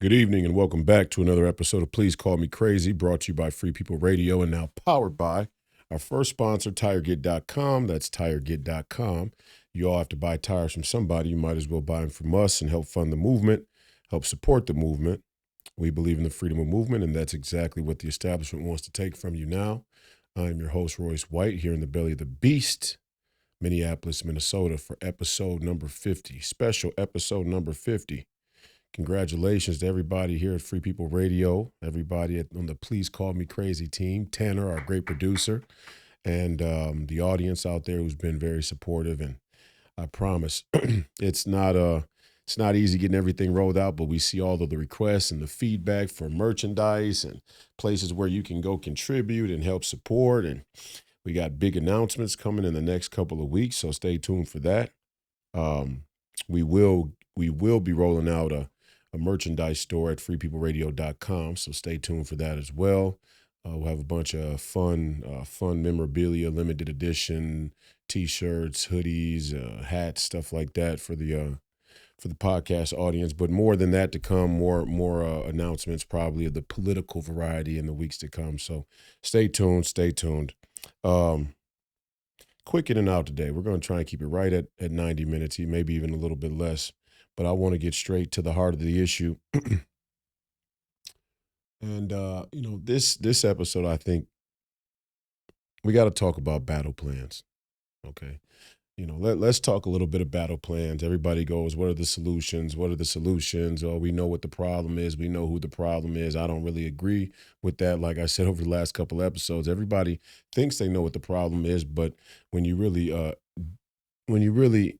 Good evening and welcome back to another episode of Please Call Me Crazy, brought to you by Free People Radio and now powered by our first sponsor, TireGit.com. That's TireGit.com. You all have to buy tires from somebody. You might as well buy them from us and help fund the movement, help support the movement. We believe in the freedom of movement, and that's exactly what the establishment wants to take from you now. I'm your host, Royce White, here in the belly of the beast, Minneapolis, Minnesota, for episode number 50, special episode number 50. Congratulations to everybody here at Free People Radio, everybody on the Please Call Me Crazy team, Tanner, our great producer, and the audience out there who's been very supportive. And I promise it's not easy getting everything rolled out, but we see all of the requests and the feedback for merchandise and places where you can go contribute and help support. And we got big announcements coming in the next couple of weeks, so stay tuned for that. Um, we will be rolling out a merchandise store at freepeopleradio.com. So stay tuned for that as well. We'll have a bunch of fun memorabilia, limited edition T-shirts, hoodies, hats, stuff like that for the podcast audience. But more than that to come, more announcements probably of the political variety in the weeks to come. So stay tuned. Stay tuned. Um, Quick in and out today. We're going to try and keep it right at 90 minutes, maybe even a little bit less. But I want to get straight to the heart of the issue. And this episode, I think we got to talk about battle plans. Okay. Let's talk a little bit of battle plans. Everybody goes, what are the solutions? What are the solutions? Oh, we know what the problem is. We know who the problem is. I don't really agree with that. Like I said over the last couple episodes, everybody thinks they know what the problem is, but when you really when you really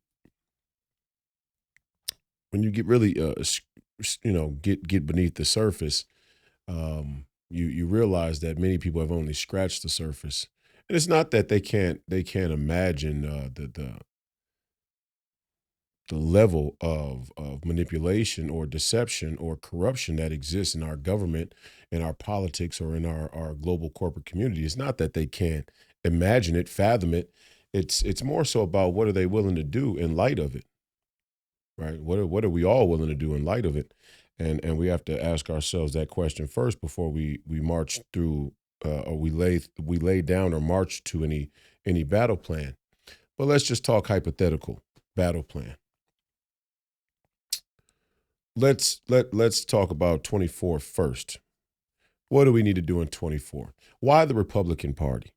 when you get really get beneath the surface, you realize that many people have only scratched the surface. And it's not that they can't imagine the level of manipulation or deception or corruption that exists in our government, in our politics, or in our global corporate community. It's not that they can't imagine it, fathom it. It's more so about what are they willing to do in light of it, right? What are we all willing to do in light of it? And we have to ask ourselves that question first before we march through or we lay down or march to any battle plan. But let's just talk hypothetical battle plan. Let's talk about 24 first. What do we need to do in 24? Why the Republican Party?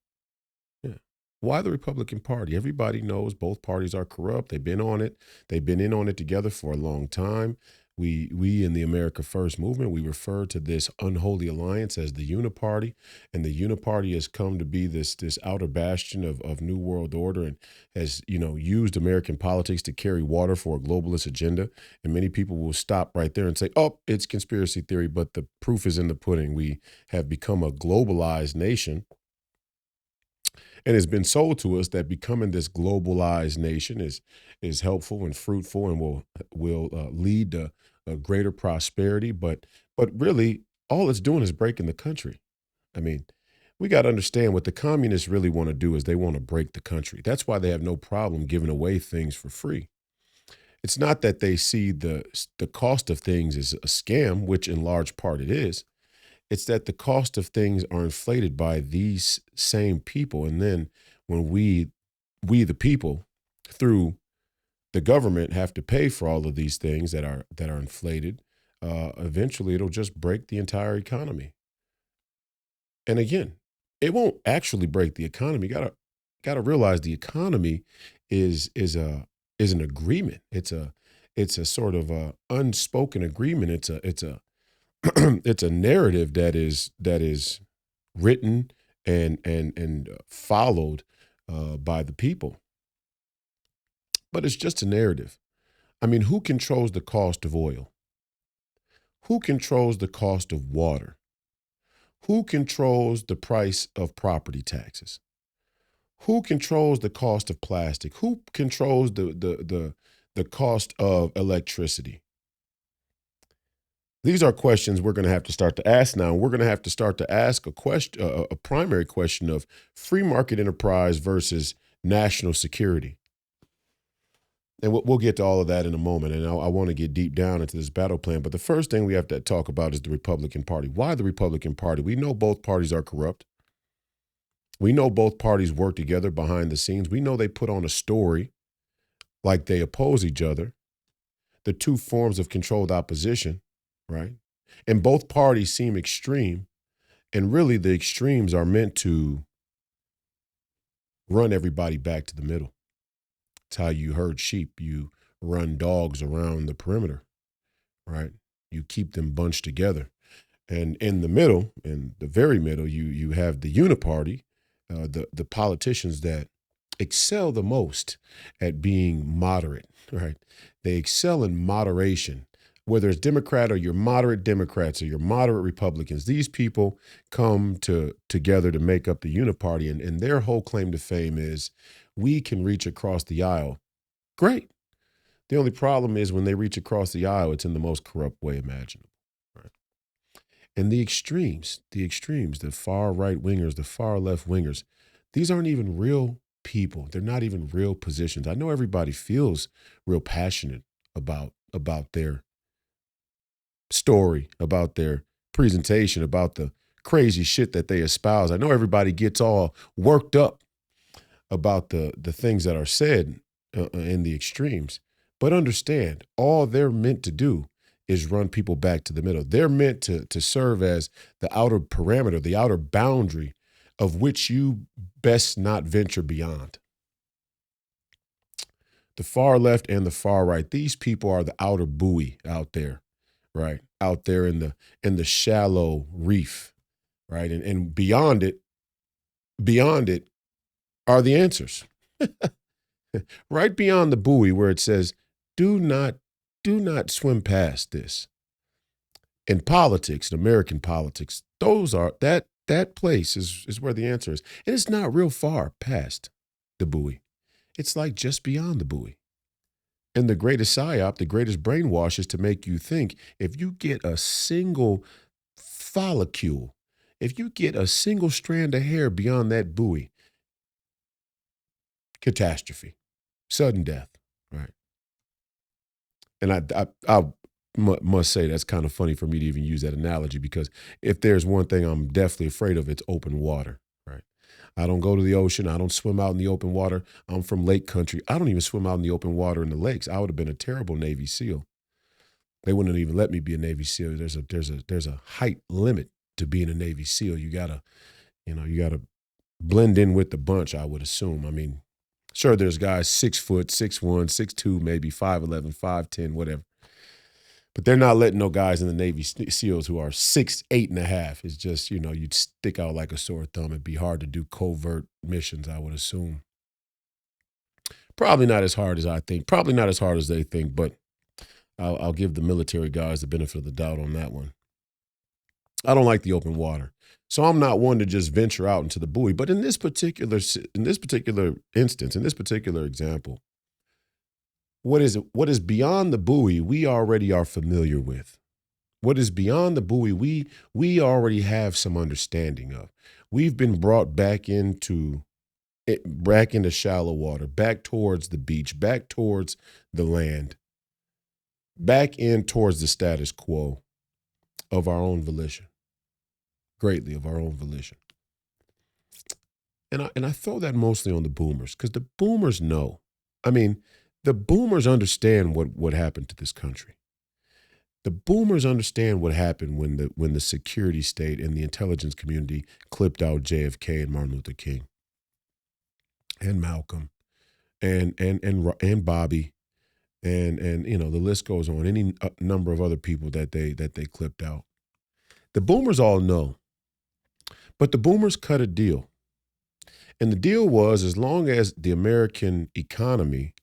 Yeah. Why the Republican Party? Everybody knows both parties are corrupt. They've been on it. They've been in on it together for a long time. We in the America First movement, we refer to this unholy alliance as the Uniparty, and the Uniparty has come to be this outer bastion of New World Order and has used American politics to carry water for a globalist agenda. And many people will stop right there and say, "Oh, it's conspiracy theory," but the proof is in the pudding. We have become a globalized nation, and it's been sold to us that becoming this globalized nation is helpful and fruitful and will lead to a greater prosperity. But really, all it's doing is breaking the country. I mean, we got to understand what the communists really want to do is they want to break the country. That's why they have no problem giving away things for free. It's not that they see the cost of things as a scam, which in large part it is. It's that the cost of things are inflated by these same people. And then when we the people, through the government, have to pay for all of these things that are inflated, eventually it'll just break the entire economy. And again, it won't actually break the economy. Gotta realize the economy is an agreement. It's a sort of a unspoken agreement. It's a it's a narrative that is written and followed by the people, but it's just a narrative. I mean, who controls the cost of oil? Who controls the cost of water? Who controls the price of property taxes? Who controls the cost of plastic? Who controls the cost of electricity? These are questions we're going to have to start to ask now. We're going to have to start to ask a question, a primary question of free market enterprise versus national security. And we'll get to all of that in a moment. And I want to get deep down into this battle plan. But the first thing we have to talk about is the Republican Party. Why the Republican Party? We know both parties are corrupt. We know both parties work together behind the scenes. We know they put on a story like they oppose each other. The two forms of controlled opposition, right? And both parties seem extreme. And really, the extremes are meant to run everybody back to the middle. It's how you herd sheep. You run dogs around the perimeter, right? You keep them bunched together. And in the middle, in the very middle, you have the uniparty, the politicians that excel the most at being moderate, right? They excel in moderation. Whether it's Democrat or your moderate Democrats or your moderate Republicans, these people come together to make up the uniparty. And their whole claim to fame is we can reach across the aisle. Great. The only problem is when they reach across the aisle, it's in the most corrupt way imaginable. Right? And the extremes, the far right wingers, the far left wingers, these aren't even real people. They're not even real positions. I know everybody feels real passionate about their story, about their presentation, about the crazy shit that they espouse. I know everybody gets all worked up about the things that are said in the extremes. But understand, all they're meant to do is run people back to the middle. They're meant to serve as the outer parameter, the outer boundary of which you best not venture beyond. The far left and the far right, these people are the outer buoy out there, right? Out there in the shallow reef, right? And beyond it are the answers. Right beyond the buoy where it says, do not swim past this. In politics, in American politics, that place is where the answer is. And it's not real far past the buoy. It's like just beyond the buoy. And the greatest psyop, the greatest brainwash is to make you think if you get a single follicule, if you get a single strand of hair beyond that buoy, catastrophe, sudden death, right? And I must say that's kind of funny for me to even use that analogy because if there's one thing I'm definitely afraid of, it's open water, right? I don't go to the ocean. I don't swim out in the open water. I'm from lake country. I don't even swim out in the open water in the lakes. I would have been a terrible Navy SEAL. They wouldn't even let me be a Navy SEAL. There's a height limit to being a Navy SEAL. You gotta blend in with the bunch, I would assume. I mean, sure, there's guys 6 foot, 6'1", 6'2", maybe 5'11", 5'10", whatever. But they're not letting no guys in the Navy SEALs who are 6'8.5". It's just, you'd stick out like a sore thumb. It'd be hard to do covert missions, I would assume. Probably not as hard as I think. Probably not as hard as they think, but I'll give the military guys the benefit of the doubt on that one. I don't like the open water. So I'm not one to just venture out into the buoy. But in this particular instance, in this particular example, what is beyond the buoy, we already are familiar with. What is beyond the buoy, we already have some understanding of. We've been brought back into shallow water, back towards the beach, back towards the land, back in towards the status quo of our own volition, greatly of our own volition. And I throw that mostly on the boomers because the boomers know. I mean, the boomers understand what happened to this country. The boomers understand what happened when the security state and the intelligence community clipped out JFK and Martin Luther King and Malcolm and Bobby and the list goes on. Any number of other people that they clipped out. The boomers all know, but the boomers cut a deal, and the deal was as long as the American economy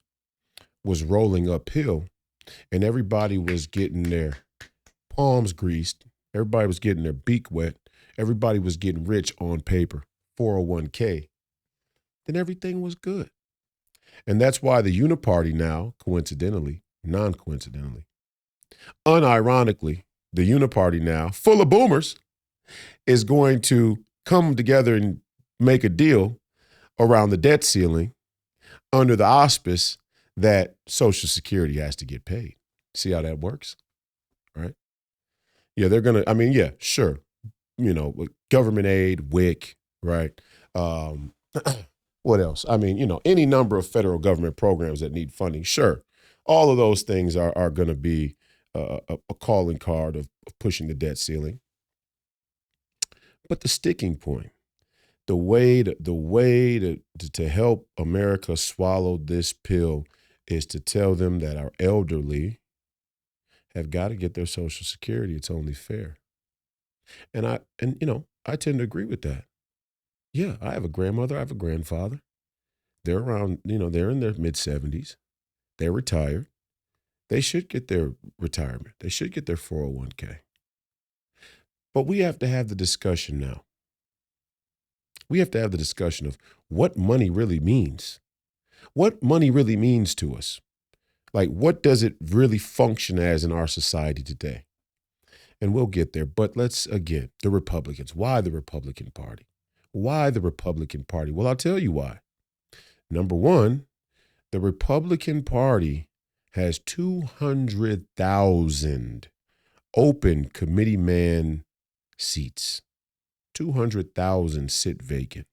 was rolling uphill and everybody was getting their palms greased, everybody was getting their beak wet, everybody was getting rich on paper, 401k, then everything was good. And that's why the uniparty now, coincidentally, non-coincidentally, unironically, the uniparty now, full of boomers, is going to come together and make a deal around the debt ceiling under the auspice that Social Security has to get paid. See how that works? Right? Yeah, they're going to, I mean, yeah, sure. Government aid, WIC, right? Um, what else? I mean, any number of federal government programs that need funding, sure. All of those things are going to be a calling card of pushing the debt ceiling. But the sticking point, the way to help America swallow this pill is to tell them that our elderly have got to get their Social Security. It's only fair. And I tend to agree with that. Yeah, I have a grandmother, I have a grandfather. They're around, they're in their mid 70s. They're retired. They should get their retirement. They should get their 401k. But we have to have the discussion now. We have to have the discussion of what money really means. What money really means to us. Like, what does it really function as in our society today? And we'll get there. But let's, again, the Republicans. Why the Republican Party? Why the Republican Party? Well, I'll tell you why. Number one, the Republican Party has 200,000 open committeeman seats. 200,000 sit vacant.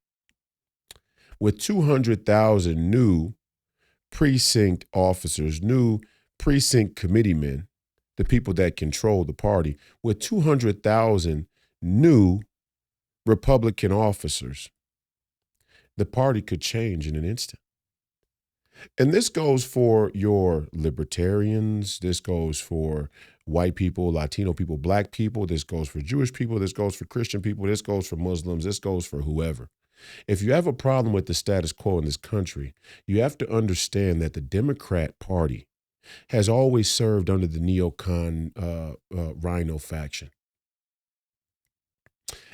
With 200,000 new precinct officers, new precinct committeemen, the people that control the party, with 200,000 new Republican officers, the party could change in an instant. And this goes for your libertarians. This goes for white people, Latino people, black people. This goes for Jewish people. This goes for Christian people. This goes for Muslims. This goes for whoever. If you have a problem with the status quo in this country, you have to understand that the Democrat Party has always served under the neocon rhino faction.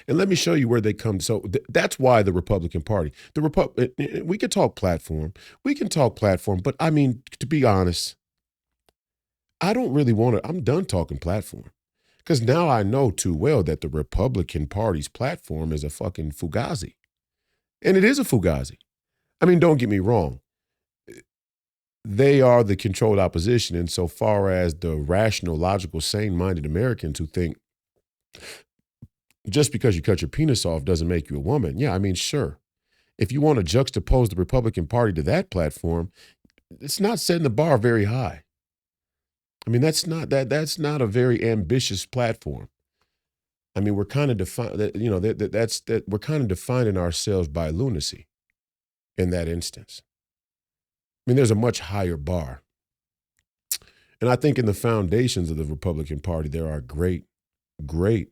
And let me show you where they come. So that's why the Republican Party, we could talk platform. We can talk platform. But I mean, to be honest, I don't really want to. I'm done talking platform because now I know too well that the Republican Party's platform is a fucking fugazi. And it is a fugazi. I mean, don't get me wrong. They are the controlled opposition insofar as the rational, logical, sane-minded Americans who think just because you cut your penis off doesn't make you a woman. Yeah, I mean, sure. If you want to juxtapose the Republican Party to that platform, it's not setting the bar very high. I mean, that's not a very ambitious platform. I mean, we're kind of we're kind of defining ourselves by lunacy in that instance. I mean, there's a much higher bar. And I think in the foundations of the Republican Party, there are great, great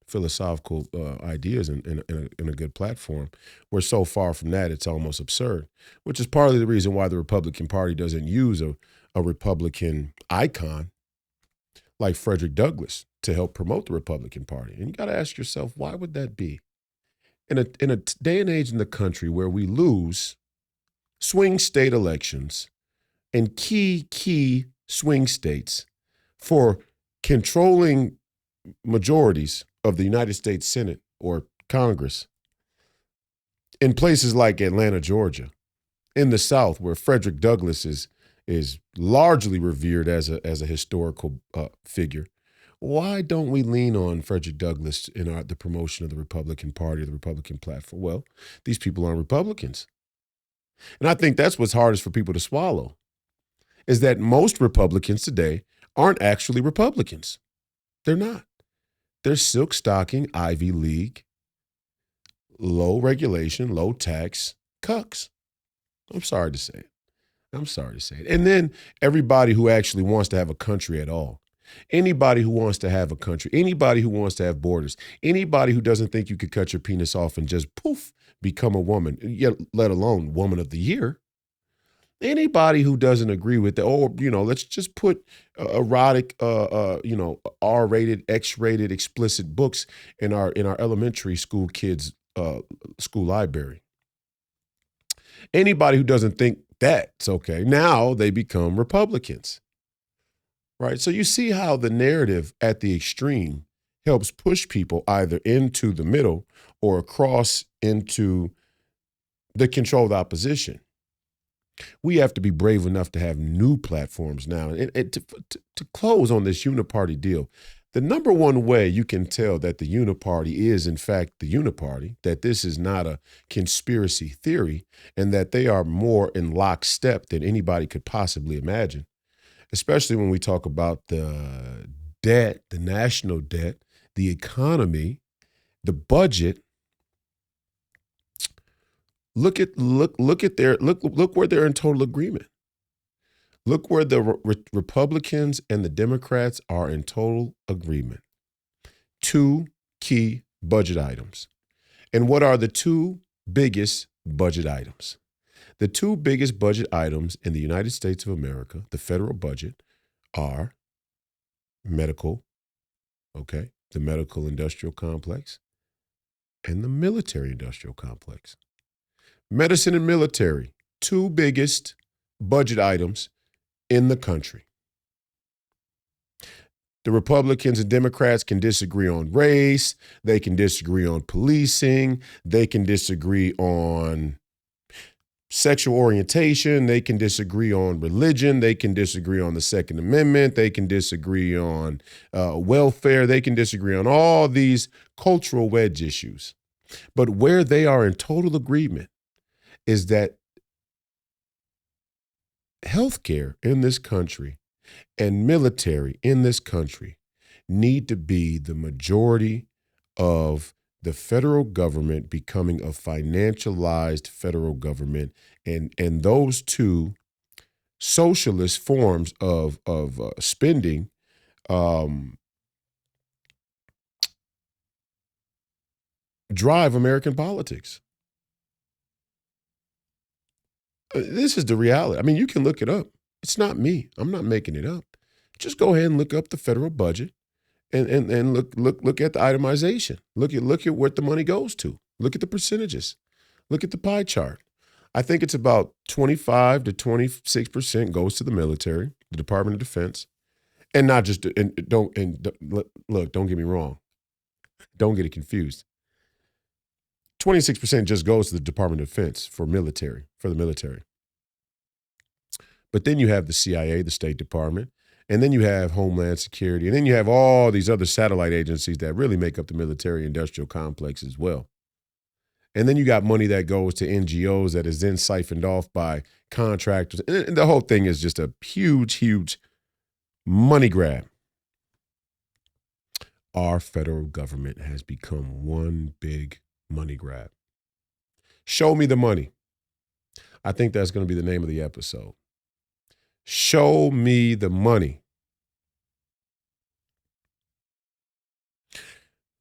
philosophical ideas and a good platform. We're so far from that, it's almost absurd, which is partly the reason why the Republican Party doesn't use a Republican icon like Frederick Douglass to help promote the Republican Party. And you got to ask yourself, why would that be? In a day and age in the country where we lose swing state elections and key swing states for controlling majorities of the United States Senate or Congress, in places like Atlanta, Georgia, in the South, where Frederick Douglass is largely revered as a historical figure, why don't we lean on Frederick Douglass in the promotion of the Republican Party, the Republican platform? Well, these people aren't Republicans. And I think that's what's hardest for people to swallow, is that most Republicans today aren't actually Republicans. They're not. They're silk stocking, Ivy League, low regulation, low tax cucks. I'm sorry to say it. And then everybody who actually wants to have a country at all. Anybody who wants to have a country, anybody who wants to have borders, anybody who doesn't think you could cut your penis off and just poof, become a woman, yet let alone woman of the year. Anybody who doesn't agree with that, or, let's just put erotic, R-rated, X-rated, explicit books in our elementary school kids' school library. Anybody who doesn't think that's okay, now they become Republicans, right? So you see how the narrative at the extreme helps push people either into the middle or across into the controlled opposition. We have to be brave enough to have new platforms now. And to close on this uniparty deal, the number one way you can tell that the uniparty is, in fact, the uniparty, that this is not a conspiracy theory, and that they are more in lockstep than anybody could possibly imagine, especially when we talk about the debt, the national debt, the economy, the budget. Look where they're in total agreement. Look where the Republicans and the Democrats are in total agreement. Two key budget items. And what are the two biggest budget items? The two biggest budget items in the United States of America, the federal budget, are medical, okay, the medical industrial complex, and the military industrial complex. Medicine and military, two biggest budget items in the country. The Republicans and Democrats can disagree on race. They can disagree on policing. They can disagree on sexual orientation. They can disagree on religion. They can disagree on the Second Amendment. They can disagree on welfare. They can disagree on all these cultural wedge issues. But where they are in total agreement is that healthcare in this country and military in this country need to be the majority of the federal government becoming a financialized federal government, and those two socialist forms of spending drive American politics. This is the reality. I mean, you can look it up. It's not me. I'm not making it up. Just go ahead and look up the federal budget and look at the itemization. Look at what the money goes to. Look at the percentages. Look at the pie chart. I think it's about 25 to 26% goes to the military, the Department of Defense, and not just don't get me wrong. Don't get it confused. 26% just goes to the Department of Defense for the military. But then you have the CIA, the State Department, and then you have Homeland Security, and then you have all these other satellite agencies that really make up the military industrial complex as well. And then you got money that goes to NGOs that is then siphoned off by contractors. And the whole thing is just a huge, huge money grab. Our federal government has become one big money grab. Show me the money. I think that's going to be the name of the episode. Show me the money.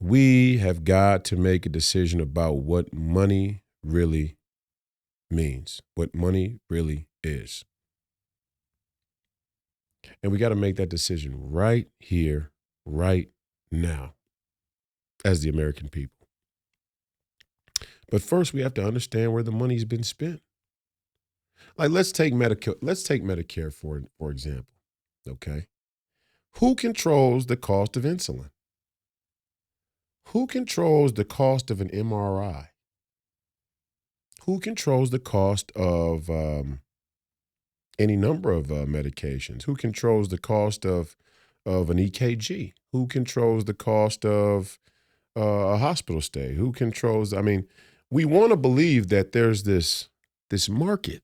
We have got to make a decision about what money really means, what money really is. And we got to make that decision right here, right now, as the American people. But first, we have to understand where the money's been spent. Like, let's take Medicare for example. Okay, who controls the cost of insulin? Who controls the cost of an MRI? Who controls the cost of any number of medications? Who controls the cost of an EKG? Who controls the cost of a hospital stay? Who controls? I mean, we want to believe that there's this market,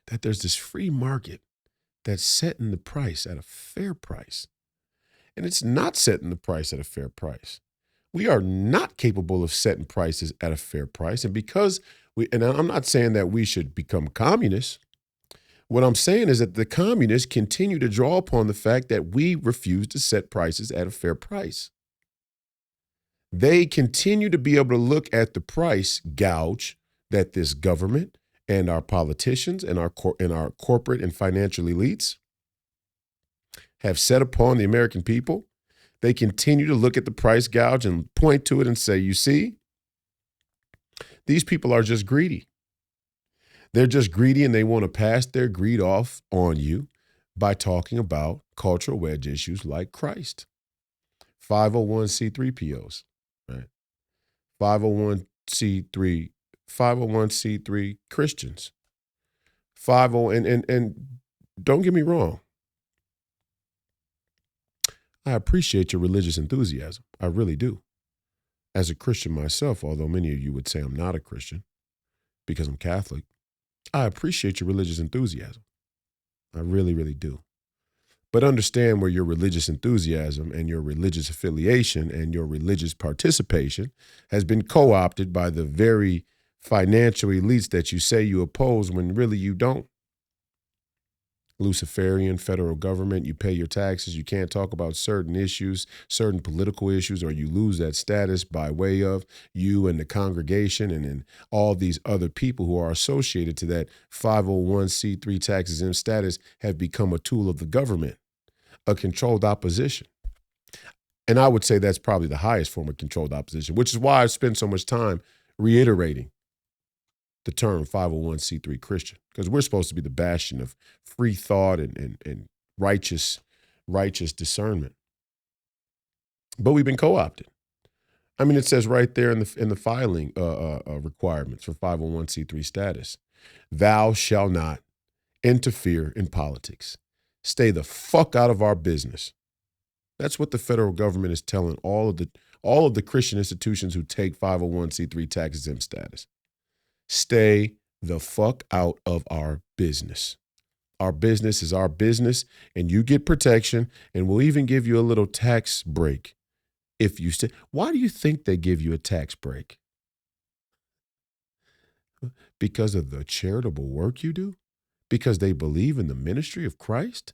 that there's this free market that's setting the price at a fair price. And it's not setting the price at a fair price. We are not capable of setting prices at a fair price. And because and I'm not saying that we should become communists. What I'm saying is that the communists continue to draw upon the fact that we refuse to set prices at a fair price. They continue to be able to look at the price gouge that this government and our politicians and our corporate and financial elites have set upon the American people. They continue to look at the price gouge and point to it and say, you see, these people are just greedy. They're just greedy, and they want to pass their greed off on you by talking about cultural wedge issues like Christ. 501c3 POs, right? 501c3 501c3 Christians. 50 and don't get me wrong. I appreciate your religious enthusiasm. I really do. As a Christian myself, although many of you would say I'm not a Christian because I'm Catholic, I appreciate your religious enthusiasm. I really, really do. But understand where your religious enthusiasm and your religious affiliation and your religious participation has been co-opted by the very financial elites that you say you oppose when really you don't. Luciferian federal government, you pay your taxes, you can't talk about certain issues, certain political issues, or you lose that status by way of you and the congregation and then all these other people who are associated to that 501c3 tax exempt status have become a tool of the government, a controlled opposition. And I would say that's probably the highest form of controlled opposition, which is why I spend so much time reiterating the term 501c3 Christian, because we're supposed to be the bastion of free thought and righteous discernment. But we've been co-opted. I mean, it says right there in the filing requirements for 501c3 status, thou shalt not interfere in politics. Stay the fuck out of our business. That's what the federal government is telling all of the Christian institutions who take 501c3 tax exempt status. Stay the fuck out of our business. Our business is our business, and you get protection, and we'll even give you a little tax break if you stay. Why do you think they give you a tax break? Because of the charitable work you do? Because they believe in the ministry of Christ?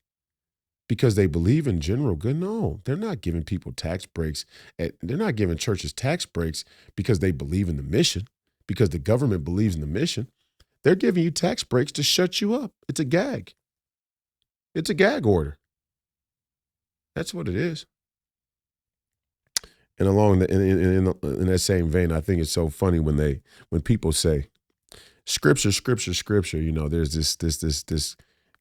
Because they believe in general good? No, they're not giving people tax breaks. They're not giving churches tax breaks because they believe in the mission, because the government believes in the mission. They're giving you tax breaks to shut you up. It's a gag. It's a gag order. That's what it is. And along in that same vein, I think it's so funny when people say scripture, scripture, scripture. You know, there's this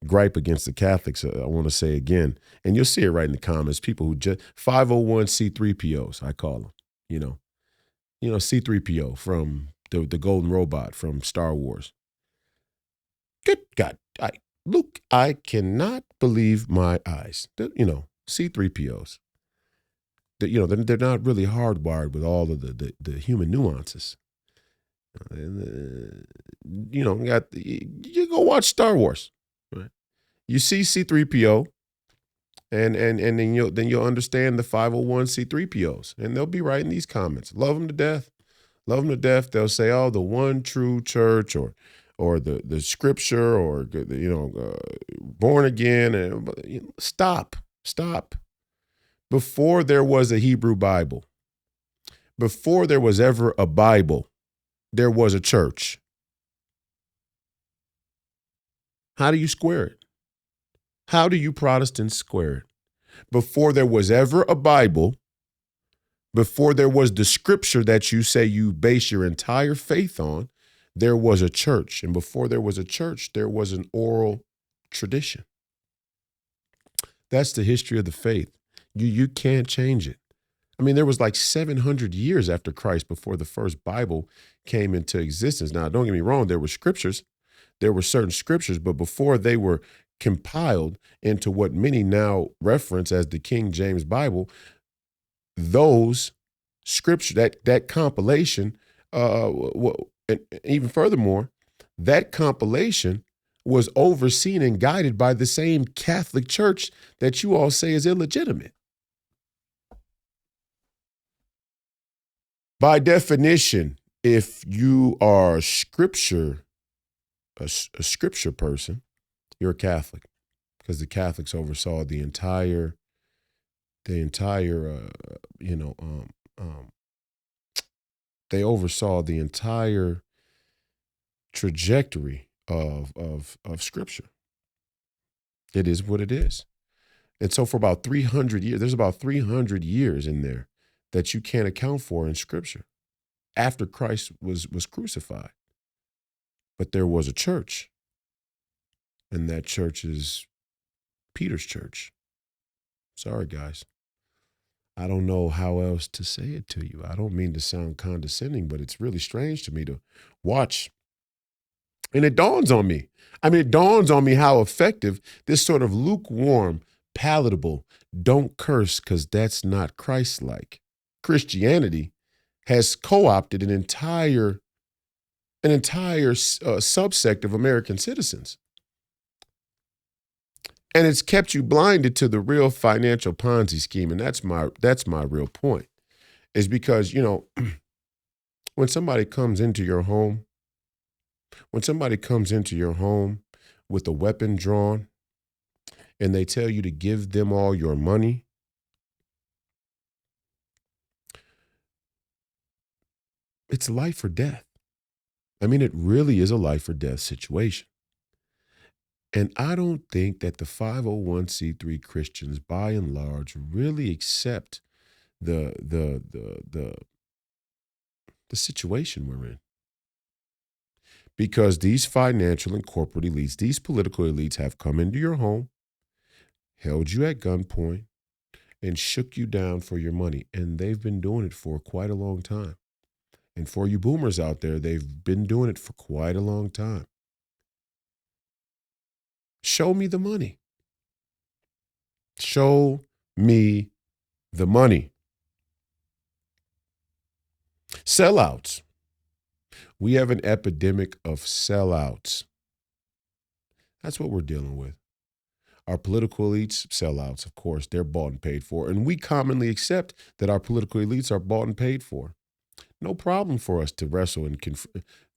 gripe against the Catholics. I want to say again, and you'll see it right in the comments. People who just 501c3POs, I call them. You know, C3PO from the golden robot from Star Wars. Good God, Luke, I cannot believe my eyes. C3POs. They're not really hardwired with all of the human nuances. You go watch Star Wars. Right? You see C3PO, and then you'll understand the 501c3POs, and they'll be right in these comments. Love them to death. Love them to death. They'll say, "Oh, the one true church," or the scripture, or born again. And stop. Before there was a Hebrew Bible, before there was ever a Bible, there was a church. How do you square it? How do you Protestants square it? Before there was ever a Bible, before there was the scripture that you say you base your entire faith on, there was a church. And before there was a church, there was an oral tradition. That's the history of the faith. You can't change it. I mean, there was like 700 years after Christ before the first Bible came into existence. Now, don't get me wrong, there were scriptures. There were certain scriptures, but before they were compiled into what many now reference as the King James Bible, those scripture, that compilation, and even furthermore, that compilation was overseen and guided by the same Catholic Church that you all say is illegitimate. By definition, if you are a scripture person, you're a Catholic, because the Catholics oversaw they oversaw the entire trajectory of scripture. It is what it is. And so for about 300 years, there's about 300 years in there that you can't account for in scripture after Christ was crucified. But there was a church, and that church is Peter's church. Sorry, guys. I don't know how else to say it to you. I don't mean to sound condescending, but it's really strange to me to watch. And it dawns on me. I mean, it dawns on me how effective this sort of lukewarm, palatable, don't curse because that's not Christ-like Christianity has co-opted an entire subsect of American citizens. And it's kept you blinded to the real financial Ponzi scheme. And that's my real point. Is because, when somebody comes into your home, with a weapon drawn and they tell you to give them all your money, it's life or death. I mean, it really is a life or death situation. And I don't think that the 501c3 Christians, by and large, really accept the situation we're in. Because these financial and corporate elites, these political elites have come into your home, held you at gunpoint, and shook you down for your money. And they've been doing it for quite a long time. And for you boomers out there, they've been doing it for quite a long time. Show me the money. Show me the money. Sellouts. We have an epidemic of sellouts. That's what we're dealing with. Our political elites, sellouts, of course, they're bought and paid for. And we commonly accept that our political elites are bought and paid for. No problem for us to wrestle and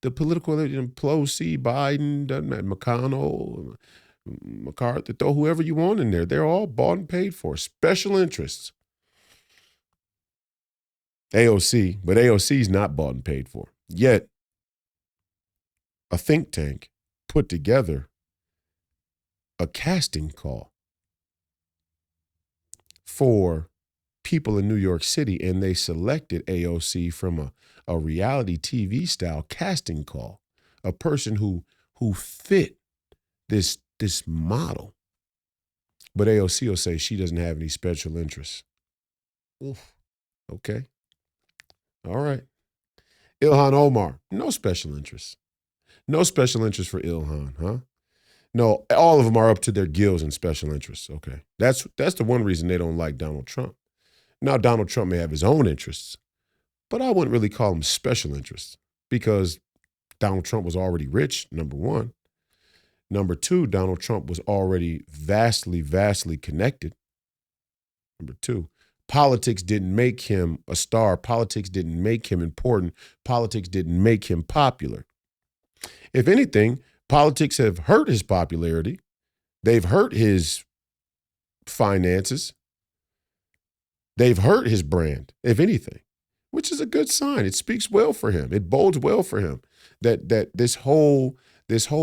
the political elite, Pelosi, Biden, doesn't matter, McConnell, McCarthy, throw whoever you want in there. They're all bought and paid for. Special interests. AOC, but AOC is not bought and paid for. Yet, a think tank put together a casting call for people in New York City, and they selected AOC from a reality TV style casting call, a person who fit this model. But AOC will say she doesn't have any special interests. Oof. Okay. All right. Ilhan Omar, no special interests. No special interest for Ilhan, huh? No, all of them are up to their gills in special interests. Okay. That's the one reason they don't like Donald Trump. Now, Donald Trump may have his own interests, but I wouldn't really call them special interests because Donald Trump was already rich, number one. Number two, Donald Trump was already vastly, vastly connected. Number two, politics didn't make him a star. Politics didn't make him important. Politics didn't make him popular. If anything, politics have hurt his popularity. They've hurt his finances. They've hurt his brand, if anything, which is a good sign. It speaks well for him. It bodes well for him that this whole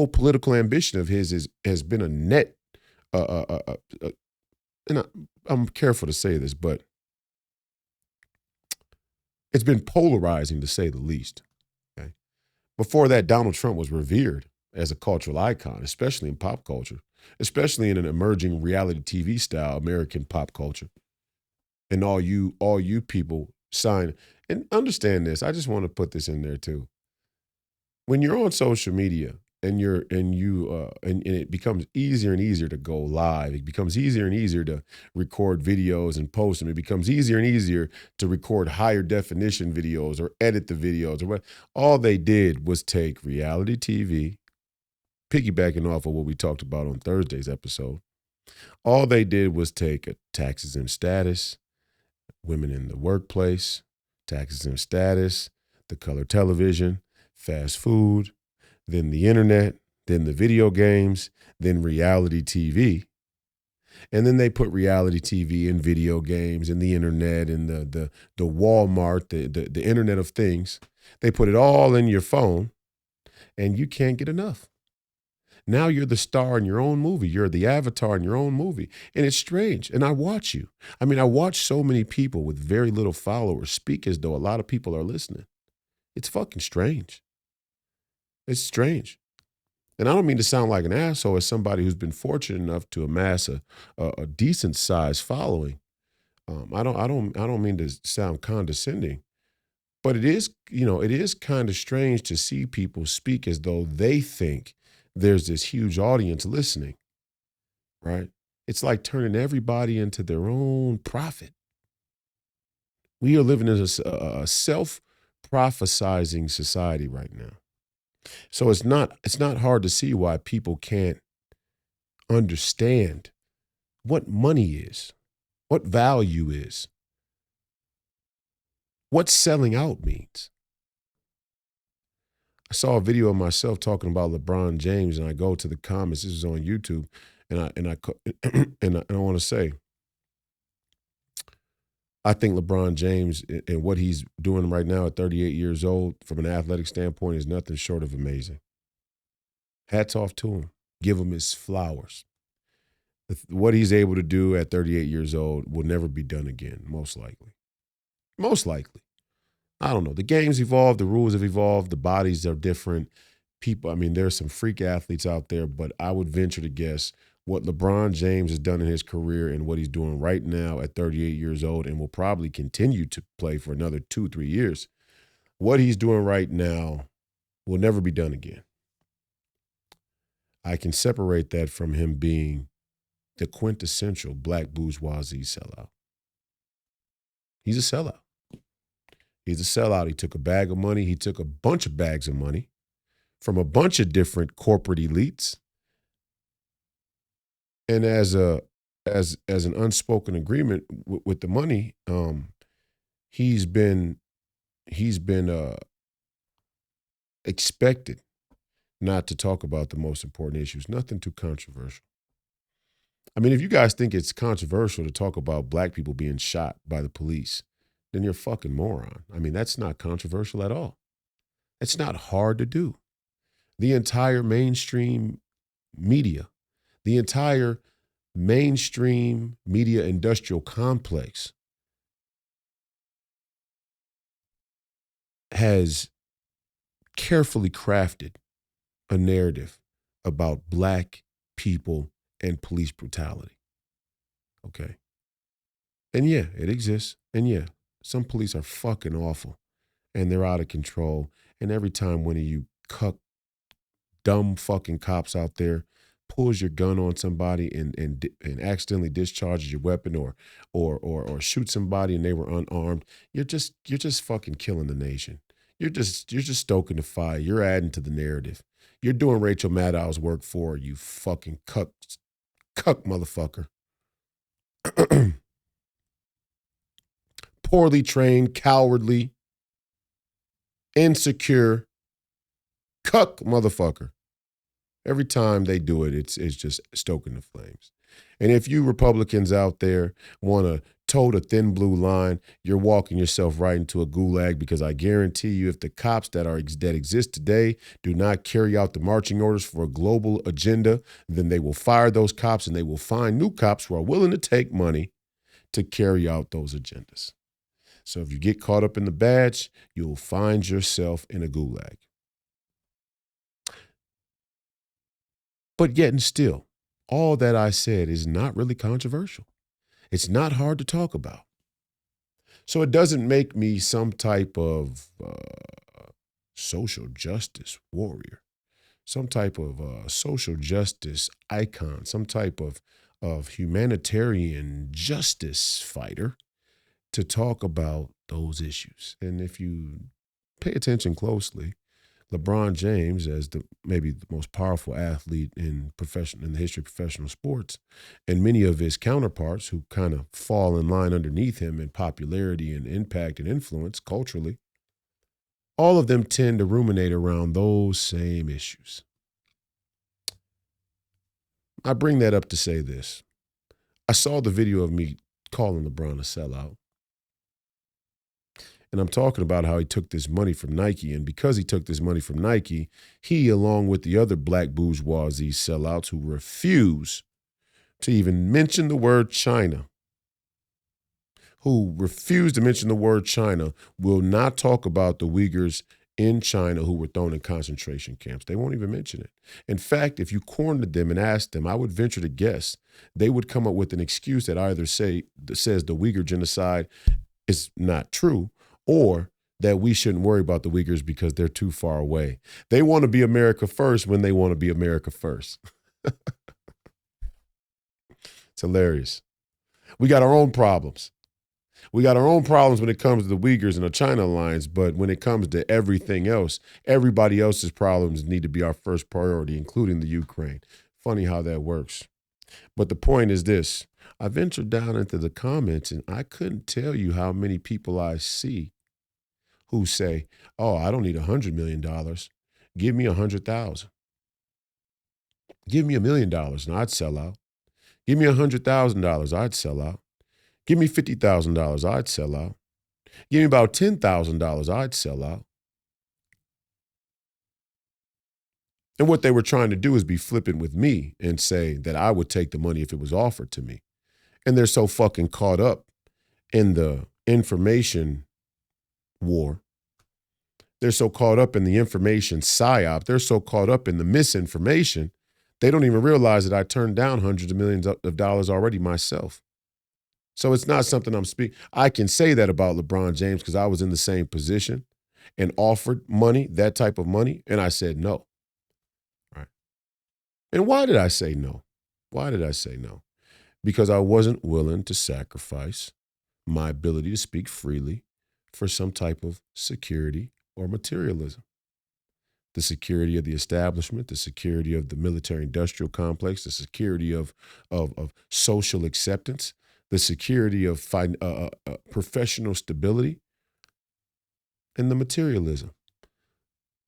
political ambition of his has been a net. And I'm careful to say this, but it's been polarizing to say the least. Okay? Before that, Donald Trump was revered as a cultural icon, especially in pop culture, especially in an emerging reality TV style American pop culture. And all you people sign and understand this. I just want to put this in there too. When you're on social media and it becomes easier and easier to go live, it becomes easier and easier to record videos and post them. It becomes easier and easier to record higher definition videos or edit the videos or what. All they did was take reality TV, piggybacking off of what we talked about on Thursday's episode. All they did was take a tax-exempt status, women in the workplace, tax-exempt status, the color television, fast food, then the internet, then the video games, then reality TV. And then they put reality TV and video games and the internet and the Walmart, the Internet of Things. They put it all in your phone and you can't get enough. Now you're the star in your own movie. You're the avatar in your own movie. And it's strange. And I watch you. I mean, I watch so many people with very little followers speak as though a lot of people are listening. It's fucking strange. It's strange. And I don't mean to sound like an asshole as somebody who's been fortunate enough to amass a decent sized following. I don't mean to sound condescending, but it is, it is kind of strange to see people speak as though they think there's this huge audience listening, right? It's like turning everybody into their own prophet. We are living in a self prophesizing society right now. So it's not hard to see why people can't understand what money is, what value is, what selling out means. I saw a video of myself talking about LeBron James, and I go to the comments. This is on YouTube, and I want to say, I think LeBron James and what he's doing right now at 38 years old, from an athletic standpoint, is nothing short of amazing. Hats off to him. Give him his flowers. What he's able to do at 38 years old will never be done again, most likely. Most likely. I don't know. The game's evolved, the rules have evolved, the bodies are different. People, I mean, there's some freak athletes out there, but I would venture to guess what LeBron James has done in his career and what he's doing right now at 38 years old and will probably continue to play for another 2-3 years. What he's doing right now will never be done again. I can separate that from him being the quintessential black bourgeoisie sellout. He's a sellout. He's a sellout. He took a bag of money. He took a bunch of bags of money from a bunch of different corporate elites. And as an unspoken agreement with the money, he's been expected not to talk about the most important issues. Nothing too controversial. I mean, if you guys think it's controversial to talk about black people being shot by the police, then you're a fucking moron. I mean, that's not controversial at all. It's not hard to do. The entire mainstream media, the entire mainstream media industrial complex has carefully crafted a narrative about black people and police brutality. Okay. And yeah, it exists. And yeah, some police are fucking awful and they're out of control. And every time one of you cuck dumb fucking cops out there pulls your gun on somebody and accidentally discharges your weapon or shoots somebody and they were unarmed, you're just fucking killing the nation. You're just stoking the fire. You're adding to the narrative. You're doing Rachel Maddow's work for you, fucking cuck motherfucker. Poorly trained, cowardly, insecure, cuck motherfucker. Every time they do it, it's just stoking the flames. And if you Republicans out there want to toe the thin blue line, you're walking yourself right into a gulag, because I guarantee you, if the cops that exist today do not carry out the marching orders for a global agenda, then they will fire those cops and they will find new cops who are willing to take money to carry out those agendas. So if you get caught up in the badge, you'll find yourself in a gulag. But yet and still, all that I said is not really controversial. It's not hard to talk about. So it doesn't make me some type of social justice warrior, some type of social justice icon, some type of humanitarian justice fighter to talk about those issues. And if you pay attention closely, LeBron James, as maybe the most powerful athlete in the history of professional sports, and many of his counterparts who kind of fall in line underneath him in popularity and impact and influence culturally, all of them tend to ruminate around those same issues. I bring that up to say this. I saw the video of me calling LeBron a sellout. And I'm talking about how he took this money from Nike. And because he took this money from Nike, he, along with the other black bourgeoisie sellouts who refuse to even mention the word China, will not talk about the Uyghurs in China who were thrown in concentration camps. They won't even mention it. In fact, if you cornered them and asked them, I would venture to guess they would come up with an excuse that either says the Uyghur genocide is not true, or that we shouldn't worry about the Uyghurs because they're too far away. They want to be America first when they want to be America first. It's hilarious. We got our own problems. We got our own problems when it comes to the Uyghurs and the China alliance, but when it comes to everything else, everybody else's problems need to be our first priority, including the Ukraine. Funny how that works. But the point is this. I ventured down into the comments and I couldn't tell you how many people I see who say, oh, I don't need $100 million. Give me 100,000. Give me $1 million and I'd sell out. Give me $100,000, I'd sell out. Give me $50,000, I'd sell out. Give me about $10,000, I'd sell out. And what they were trying to do is be flippant with me and say that I would take the money if it was offered to me. And they're so fucking caught up in the information war. They're so caught up in the information psyop. They're so caught up in the misinformation. They don't even realize that I turned down hundreds of millions of dollars already myself. So it's not something I'm speaking. I can say that about LeBron James because I was in the same position and offered money, that type of money, and I said no. Right. And why did I say no? Why did I say no? Because I wasn't willing to sacrifice my ability to speak freely for some type of security or materialism. The security of the establishment, the security of the military-industrial complex, the security of social acceptance, the security of professional stability, and the materialism.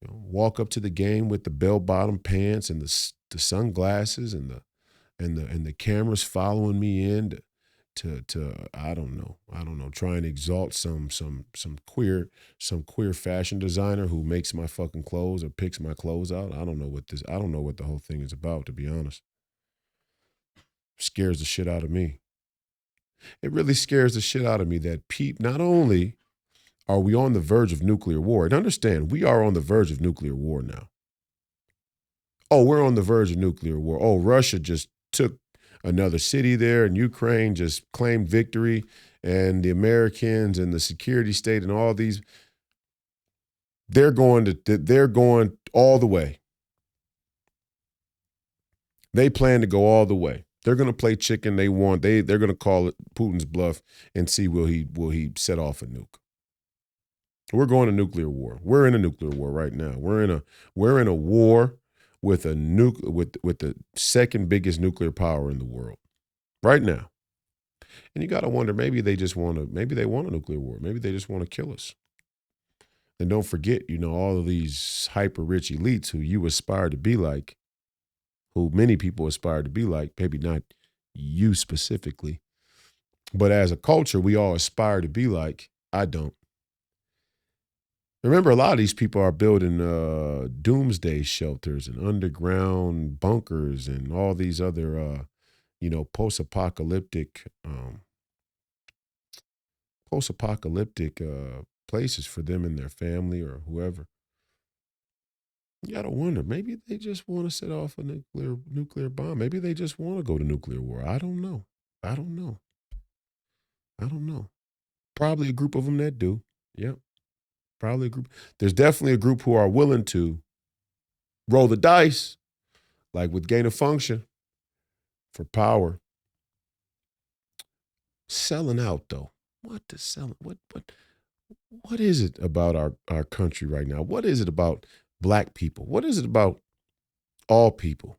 Walk up to the game with the bell-bottom pants and the sunglasses and the cameras following me in to I don't know, try and exalt some queer fashion designer who makes my fucking clothes or picks my clothes out. I don't know what the whole thing is about, to be honest. Scares the shit out of me. It really scares the shit out of me that not only are we on the verge of nuclear war, and understand, we are on the verge of nuclear war now. Oh, we're on the verge of nuclear war. Oh, Russia just took another city there, and Ukraine just claimed victory, and the Americans and the security state and all these, they're going all the way. They plan to go all the way. They're going to play chicken. They're going to call it Putin's bluff and see will he set off a nuke. We're going to nuclear war. We're in a nuclear war right now. We're in a war with with the second biggest nuclear power in the world right now. And you got to wonder, maybe they want a nuclear war. Maybe they just want to kill us. And don't forget, all of these hyper rich elites who you aspire to be like, who many people aspire to be like, maybe not you specifically, but as a culture, we all aspire to be like. I don't. Remember, a lot of these people are building doomsday shelters and underground bunkers and all these other, post-apocalyptic places for them and their family or whoever. You gotta wonder, maybe they just want to set off a nuclear bomb. Maybe they just want to go to nuclear war. I don't know. Probably a group of them that do. Yep. Probably a group. There's definitely a group who are willing to roll the dice, like with gain of function, for power. Selling out though. What is it about our country right now? What is it about black people? What is it about all people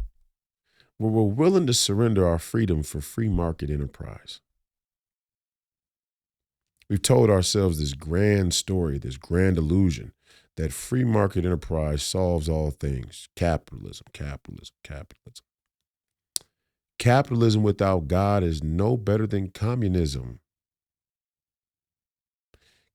where we're willing to surrender our freedom for free market enterprise? We've told ourselves this grand story, this grand illusion that free market enterprise solves all things. Capitalism. Capitalism without God is no better than communism.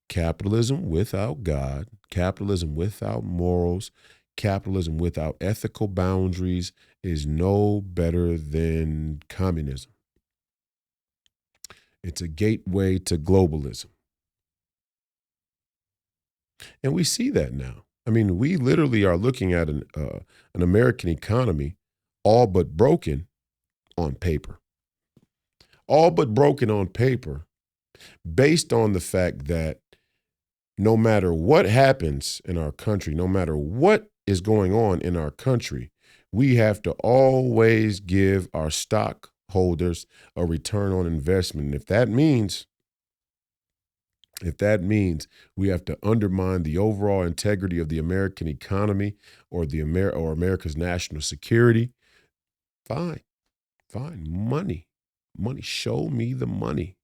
Capitalism without God, capitalism without morals, capitalism without ethical boundaries is no better than communism. It's a gateway to globalism. And we see that now. I mean, we literally are looking at an American economy all but broken on paper, all but broken on paper, based on the fact that no matter what happens in our country, no matter what is going on in our country, we have to always give our stockholders a return on investment. And if that means we have to undermine the overall integrity of the American economy or or America's national security, fine, fine. Money. Show me the money.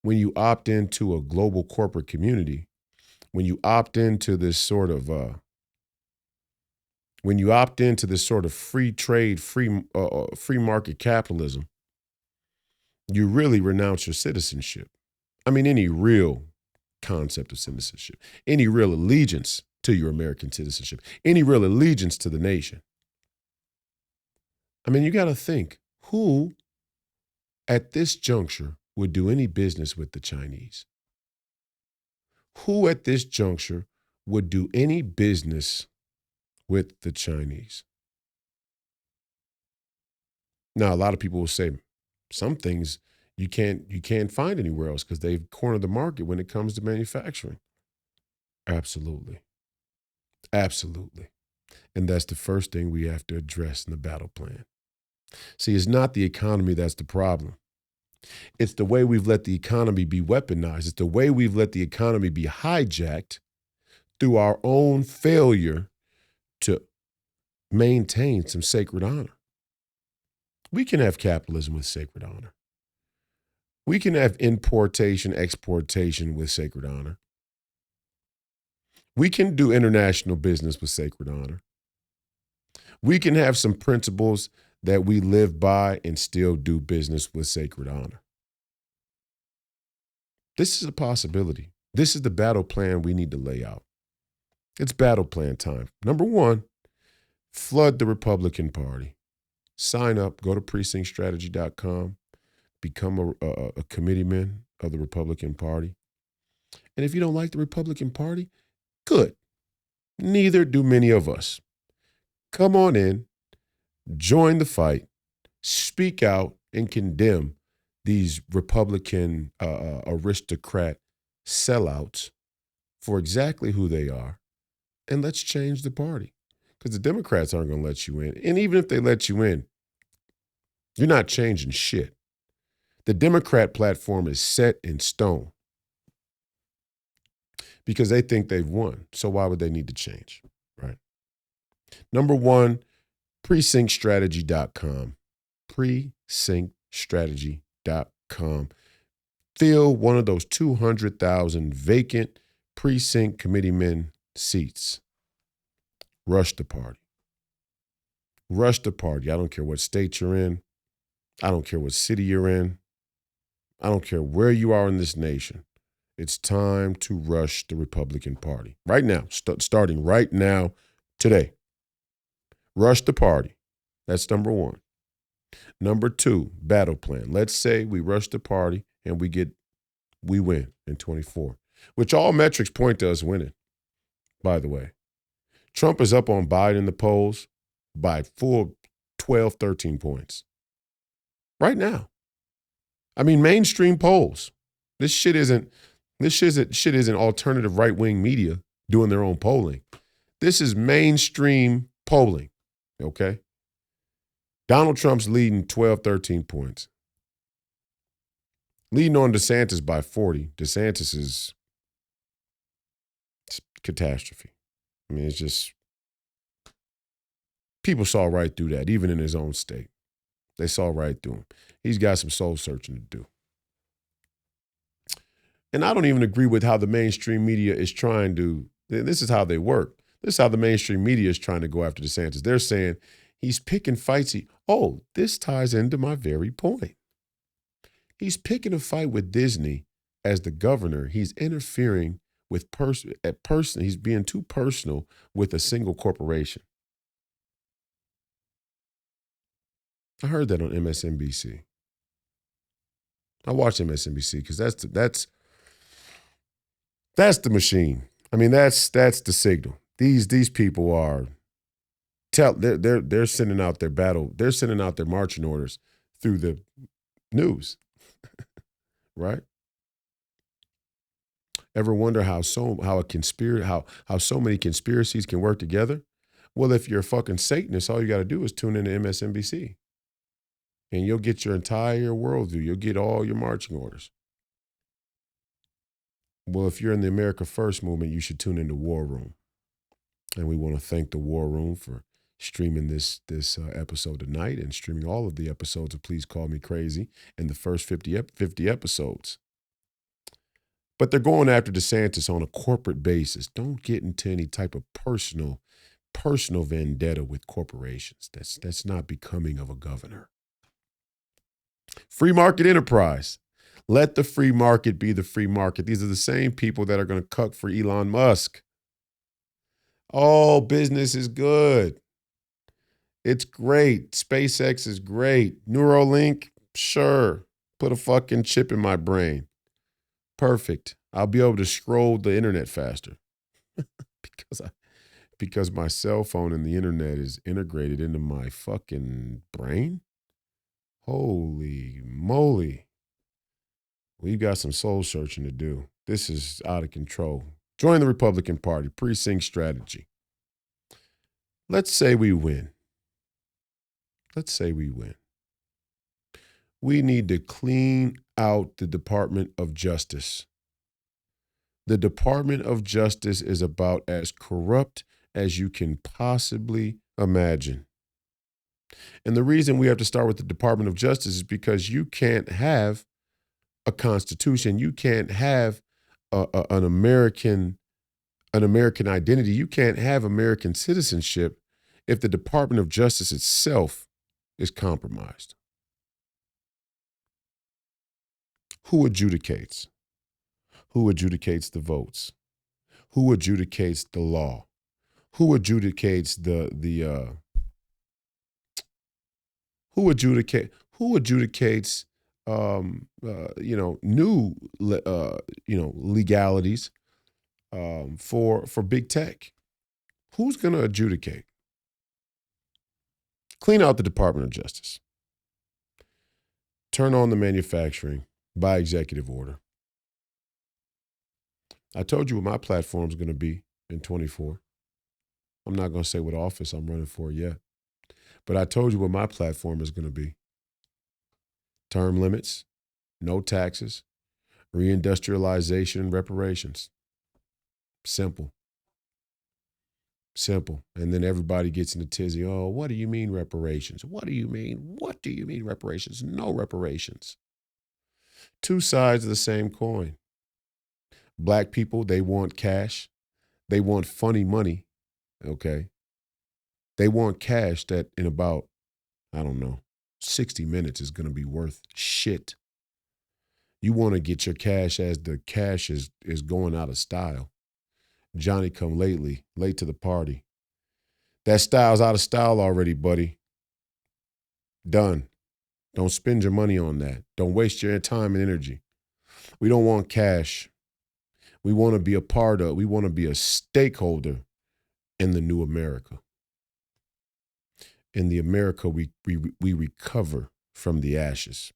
When you opt into a global corporate community, when you opt into this sort of free trade, free market capitalism, you really renounce your citizenship. I mean, any real concept of citizenship, any real allegiance to your American citizenship, any real allegiance to the nation. I mean, you got to think, who at this juncture would do any business with the Chinese? Who at this juncture would do any business with the Chinese? Now, a lot of people will say some things you can't find anywhere else because they've cornered the market when it comes to manufacturing. Absolutely. Absolutely. And that's the first thing we have to address in the battle plan. See, it's not the economy that's the problem. It's the way we've let the economy be weaponized. It's the way we've let the economy be hijacked through our own failure to maintain some sacred honor. We can have capitalism with sacred honor. We can have importation, exportation with sacred honor. We can do international business with sacred honor. We can have some principles that we live by and still do business with sacred honor. This is a possibility. This is the battle plan we need to lay out. It's battle plan time. Number one, flood the Republican Party. Sign up, go to precinctstrategy.com, become a committeeman of the Republican Party. And if you don't like the Republican Party, good. Neither do many of us. Come on in, join the fight, speak out, and condemn these Republican aristocrat sellouts for exactly who they are. And let's change the party, because the Democrats aren't going to let you in. And even if they let you in, you're not changing shit. The Democrat platform is set in stone because they think they've won. So why would they need to change, right? Number one, precinctstrategy.com. Precinctstrategy.com. Fill one of those 200,000 vacant precinct committeemen seats. Rush the party. Rush the party. I don't care what state you're in. I don't care what city you're in. I don't care where you are in this nation. It's time to rush the Republican Party. Right now, starting right now, today. Rush the party. That's number one. Number two, battle plan. Let's say we rush the party and we win in 24, which all metrics point to us winning, by the way. Trump is up on Biden in the polls by full 12, 13 points. Right now. I mean, mainstream polls. This shit isn't alternative right-wing media doing their own polling. This is mainstream polling, okay? Donald Trump's leading 12, 13 points. Leading on DeSantis by 40. DeSantis is catastrophe. I mean, it's just, people saw right through that, even in his own state. They saw right through him. He's got some soul searching to do. And I don't even agree with how the mainstream media is trying to, this is how they work. This is how the mainstream media is trying to go after DeSantis. They're saying he's picking fights. This ties into my very point. He's picking a fight with Disney as the governor. He's interfering with he's being too personal with a single corporation. I heard that on MSNBC. I watch MSNBC because That's the machine. I mean, that's the signal. These people are they're sending out their battle. They're sending out their marching orders through the news, right? Ever wonder how so many conspiracies can work together? Well, if you're a fucking Satanist, all you got to do is tune into MSNBC, and you'll get your entire worldview. You'll get all your marching orders. Well, if you're in the America First movement, you should tune into War Room. And we want to thank the War Room for streaming this episode tonight and streaming all of the episodes of Please Call Me Crazy and the first 50 episodes. But they're going after DeSantis on a corporate basis. Don't get into any type of personal vendetta with corporations. That's not becoming of a governor. Free market enterprise. Let the free market be the free market. These are the same people that are going to cuck for Elon Musk. Oh, business is good. It's great. SpaceX is great. Neuralink, sure. Put a fucking chip in my brain. Perfect. I'll be able to scroll the internet faster because my cell phone and the internet is integrated into my fucking brain. Holy moly. We've got some soul searching to do. This is out of control. Join the Republican Party, precinct strategy. Let's say we win. We need to clean out the Department of Justice. The Department of Justice is about as corrupt as you can possibly imagine. And the reason we have to start with the Department of Justice is because you can't have a constitution. You can't have an American identity. You can't have American citizenship if the Department of Justice itself is compromised. Who adjudicates? Who adjudicates the votes? Who adjudicates the law? Who adjudicates who adjudicates new legalities for big tech? Who's going to adjudicate? Clean out the Department of Justice. Turn on the manufacturing by executive order. I told you what my platform is going to be in 24. I'm not going to say what office I'm running for yet, but I told you what my platform is going to be. Term limits, no taxes, reindustrialization and reparations. Simple. And then everybody gets in a tizzy. Oh, what do you mean reparations? What do you mean reparations? No reparations. Two sides of the same coin. Black people, they want cash. They want funny money, okay? They want cash that in about, 60 minutes is going to be worth shit. You want to get your cash as the cash is going out of style. Johnny come lately, late to the party. That style's out of style already, buddy. Done. Don't spend your money on that. Don't waste your time and energy. We don't want cash. We want to be we want to be a stakeholder in the new America. In the America, we recover from the ashes.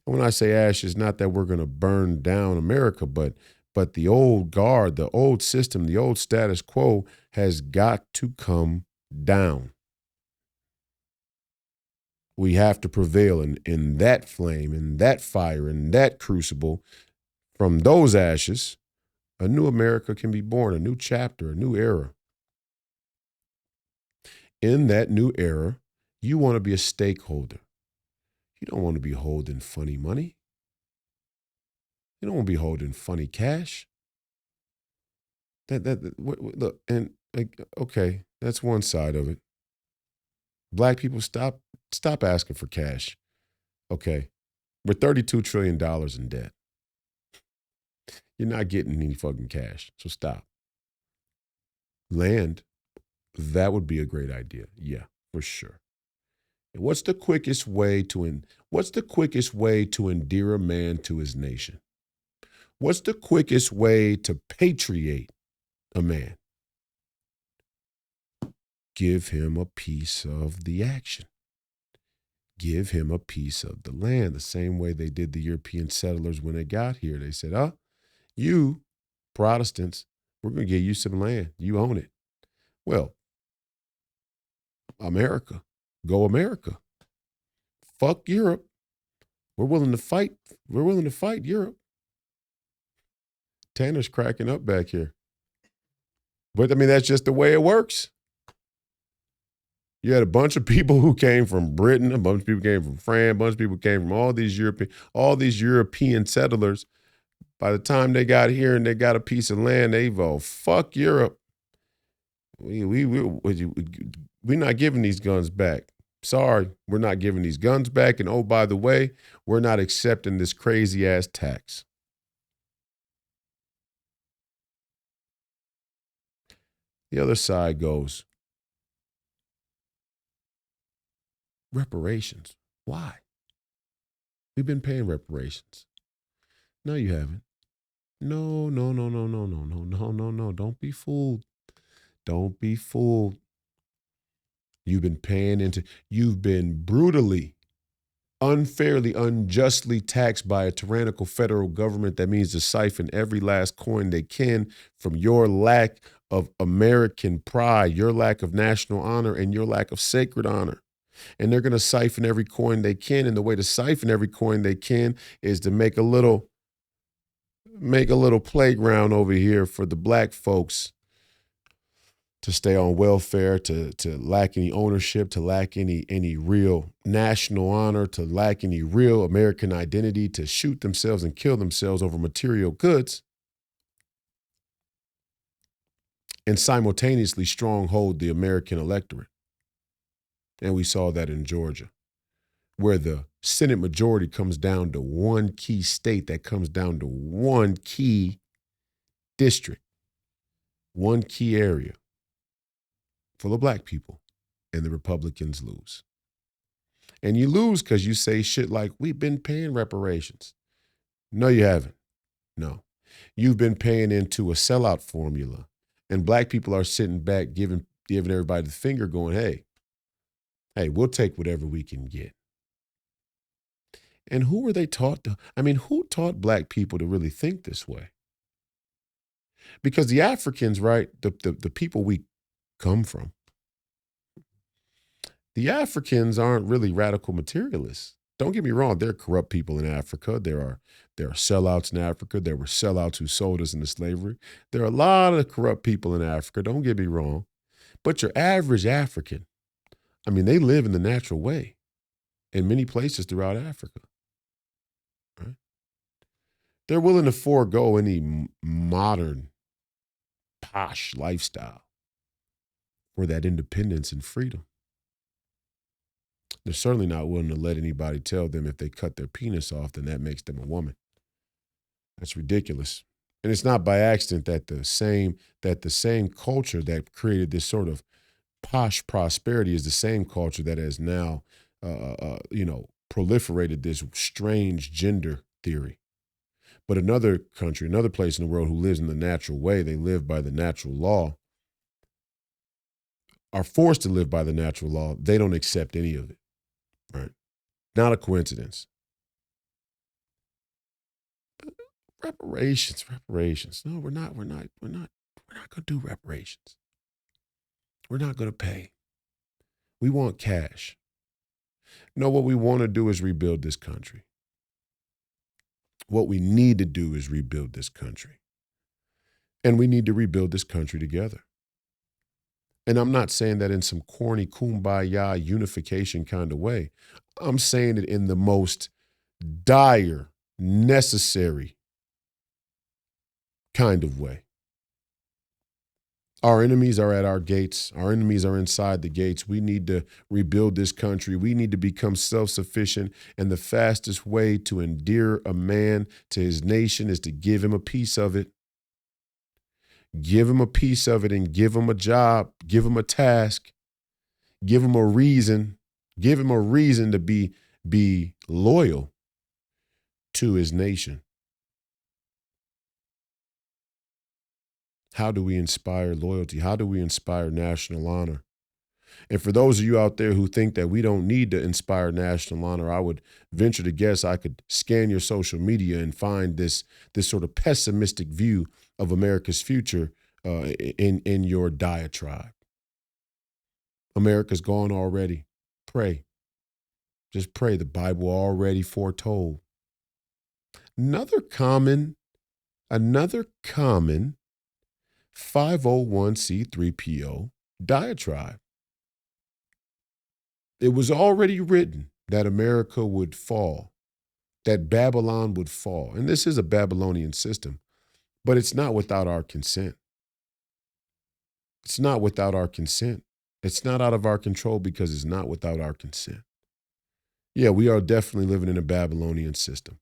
And when I say ashes, not that we're going to burn down America, but the old guard, the old system, the old status quo has got to come down. We have to prevail in that flame, in that fire, in that crucible. From those ashes, a new America can be born, a new chapter, a new era. In that new era, you want to be a stakeholder. You don't want to be holding funny money. You don't want to be holding funny cash. Look, and okay, that's one side of it. Black people, stop asking for cash. Okay, we're $32 trillion in debt. You're not getting any fucking cash, so stop. Land, that would be a great idea. Yeah, for sure. And what's the quickest way to endear a man to his nation? What's the quickest way to patriate a man? Give him a piece of the action. Give him a piece of the land, the same way they did the European settlers when they got here. They said, you Protestants, we're going to give you some land. You own it. Well, America, go America. Fuck Europe. We're willing to fight. We're willing to fight Europe. Tanner's cracking up back here. But I mean, that's just the way it works. You had a bunch of people who came from Britain, a bunch of people came from France, a bunch of people came from all these European settlers. By the time they got here and they got a piece of land, they vote, fuck Europe. We're not giving these guns back. Sorry, we're not giving these guns back. And oh, by the way, we're not accepting this crazy ass tax. The other side goes, reparations. Why? We've been paying reparations. No, you haven't. No. Don't be fooled. Don't be fooled. You've been brutally, unfairly, unjustly taxed by a tyrannical federal government that means to siphon every last coin they can from your lack of American pride, your lack of national honor, and your lack of sacred honor. And they're going to siphon every coin they can. And the way to siphon every coin they can is to make a little playground over here for the black folks to stay on welfare, to lack any ownership, to lack any real national honor, to lack any real American identity, to shoot themselves and kill themselves over material goods, and simultaneously stronghold the American electorate. And we saw that in Georgia, where the Senate majority comes down to one key state, that comes down to one key district, one key area full of black people, and the Republicans lose. And you lose because you say shit like, we've been paying reparations. No, you haven't. No. You've been paying into a sellout formula, and black people are sitting back giving everybody the finger going, hey, we'll take whatever we can get. And who were they taught to? I mean, who taught black people to really think this way? Because the Africans, right, the people we come from, the Africans aren't really radical materialists. Don't get me wrong, there are corrupt people in Africa. There are sellouts in Africa. There were sellouts who sold us into slavery. There are a lot of corrupt people in Africa. Don't get me wrong. But your average African, I mean, they live in the natural way in many places throughout Africa. Right? They're willing to forego any modern, posh lifestyle for that independence and freedom. They're certainly not willing to let anybody tell them if they cut their penis off, then that makes them a woman. That's ridiculous. And it's not by accident that the same culture that created this sort of posh prosperity is the same culture that has now, proliferated this strange gender theory. But another country, another place in the world who lives in the natural way, they live by the natural law, are forced to live by the natural law. They don't accept any of it. Right? Not a coincidence. Reparations. No, we're not going to do reparations. We're not going to pay. We want cash. No, what we want to do is rebuild this country. What we need to do is rebuild this country. And we need to rebuild this country together. And I'm not saying that in some corny kumbaya unification kind of way. I'm saying it in the most dire, necessary kind of way. Our enemies are at our gates. Our enemies are inside the gates. We need to rebuild this country. We need to become self-sufficient. And the fastest way to endear a man to his nation is to give him a piece of it. Give him a piece of it and give him a job. Give him a task. Give him a reason. Give him a reason to be loyal to his nation. How do we inspire loyalty? How do we inspire national honor? And for those of you out there who think that we don't need to inspire national honor, I would venture to guess I could scan your social media and find this sort of pessimistic view of America's future in your diatribe. America's gone already. Pray. Just pray. The Bible already foretold. Another common 501c3PO diatribe. It was already written that America would fall, that Babylon would fall. And this is a Babylonian system, but it's not without our consent. It's not without our consent. It's not out of our control because it's not without our consent. Yeah, we are definitely living in a Babylonian system.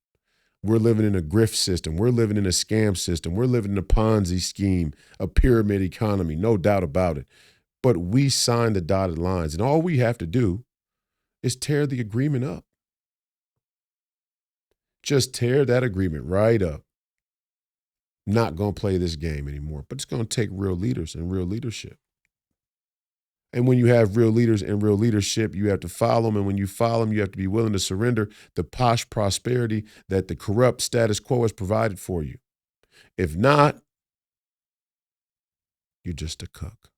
We're living in a grift system. We're living in a scam system. We're living in a Ponzi scheme, a pyramid economy, no doubt about it. But we signed the dotted lines, and all we have to do is tear the agreement up. Just tear that agreement right up. Not going to play this game anymore, but it's going to take real leaders and real leadership. And when you have real leaders and real leadership, you have to follow them. And when you follow them, you have to be willing to surrender the posh prosperity that the corrupt status quo has provided for you. If not, you're just a cuck.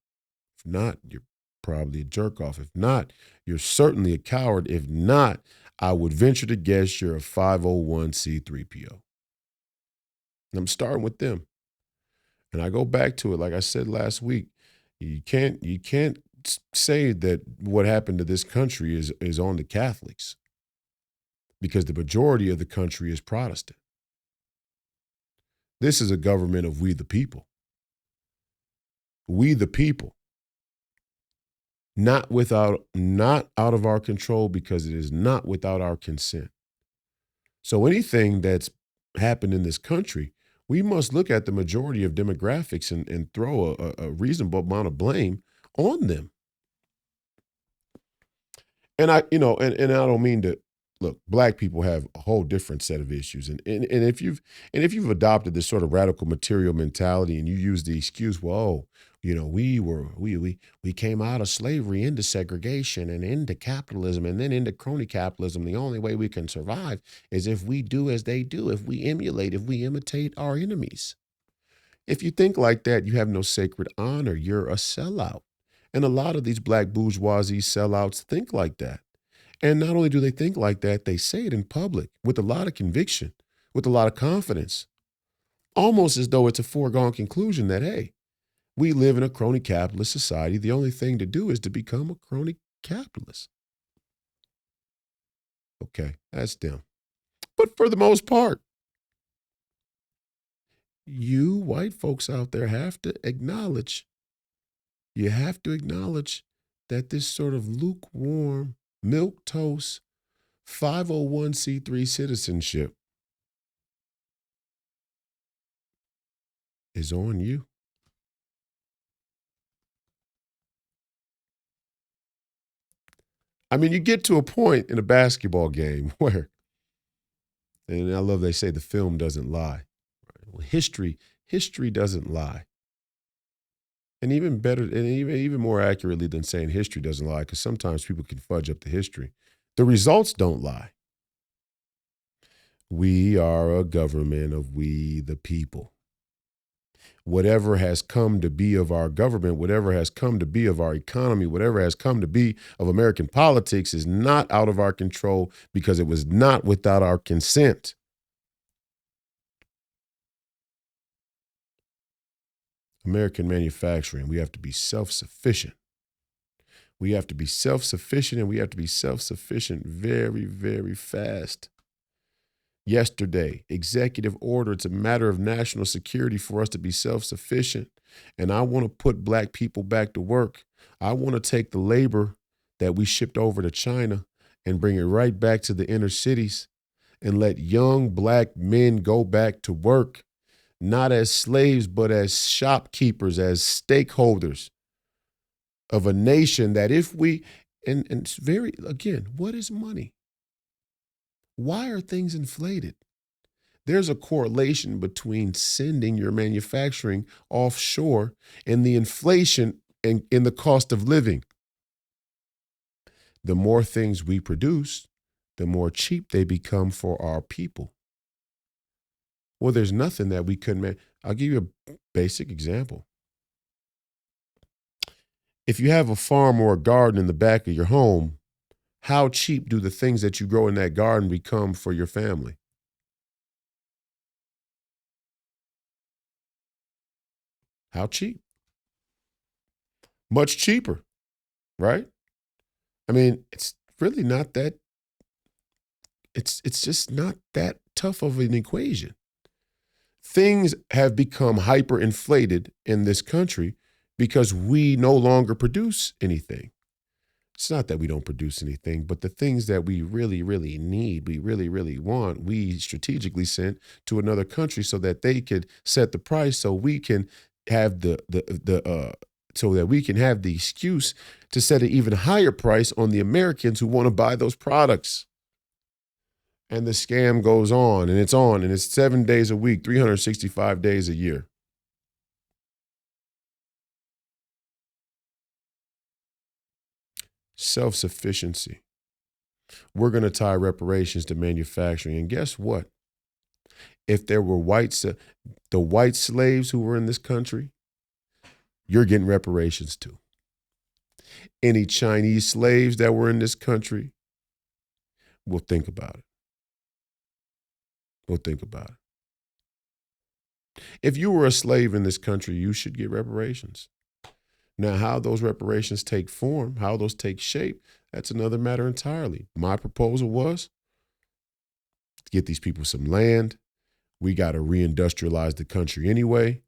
If not, you're probably a jerk off. If not, you're certainly a coward. If not, I would venture to guess you're a 501c3PO. And I'm starting with them. And I go back to it, like I said last week, you can't say that what happened to this country is on the Catholics, because the majority of the country is Protestant. This is a government of we the people. We the people. Not out of our control, because it is not without our consent. So anything that's happened in this country, we must look at the majority of demographics and throw a reasonable amount of blame on them. And I don't mean to look, black people have a whole different set of issues. And if you've adopted this sort of radical material mentality and you use the excuse, well, we came out of slavery into segregation and into capitalism and then into crony capitalism. The only way we can survive is if we do as they do, if we imitate our enemies. If you think like that, you have no sacred honor. You're a sellout. And a lot of these black bourgeoisie sellouts think like that. And not only do they think like that, they say it in public with a lot of conviction, with a lot of confidence, almost as though it's a foregone conclusion that, hey, we live in a crony capitalist society. The only thing to do is to become a crony capitalist. Okay, that's them. But for the most part, you white folks out there have to acknowledge that this sort of lukewarm, milquetoast 501c3 citizenship is on you. I mean, you get to a point in a basketball game where, and I love they say the film doesn't lie. Well, history doesn't lie. And even better, and even more accurately than saying history doesn't lie, because sometimes people can fudge up the history. The results don't lie. We are a government of we the people. Whatever has come to be of our government, whatever has come to be of our economy, whatever has come to be of American politics is not out of our control because it was not without our consent. American manufacturing, we have to be self-sufficient. We have to be self-sufficient, and we have to be self-sufficient very, very fast. Yesterday, executive order, it's a matter of national security for us to be self-sufficient. And I want to put black people back to work. I want to take the labor that we shipped over to China and bring it right back to the inner cities and let young black men go back to work, not as slaves, but as shopkeepers, as stakeholders of a nation that if we, and it's very, again, what is money? Why are things inflated? there's a correlation between sending your manufacturing offshore and the inflation and in the cost of living. The more things we produce, the more cheap they become for our people. Well, there's nothing that we couldn't make. I'll give you a basic example. If you have a farm or a garden in the back of your home, how cheap do the things that you grow in that garden become for your family? How cheap? Much cheaper, right? I mean, it's really not that, it's just not that tough of an equation. Things have become hyperinflated in this country because we no longer produce anything. It's not that we don't produce anything, but the things that we really, really need, we really, really want, we strategically sent to another country so that they could set the price, so we can have so that we can have the excuse to set an even higher price on the Americans who want to buy those products. And the scam goes on, and it's 7 days a week, 365 days a year. Self-sufficiency. We're going to tie reparations to manufacturing. And guess what? If there were the white slaves who were in this country, you're getting reparations too. Any Chinese slaves that were in this country, we'll think about it. We'll think about it. If you were a slave in this country, you should get reparations. Now, how those reparations take form, how those take shape, that's another matter entirely. My proposal was get these people some land. We got to reindustrialize the country anyway.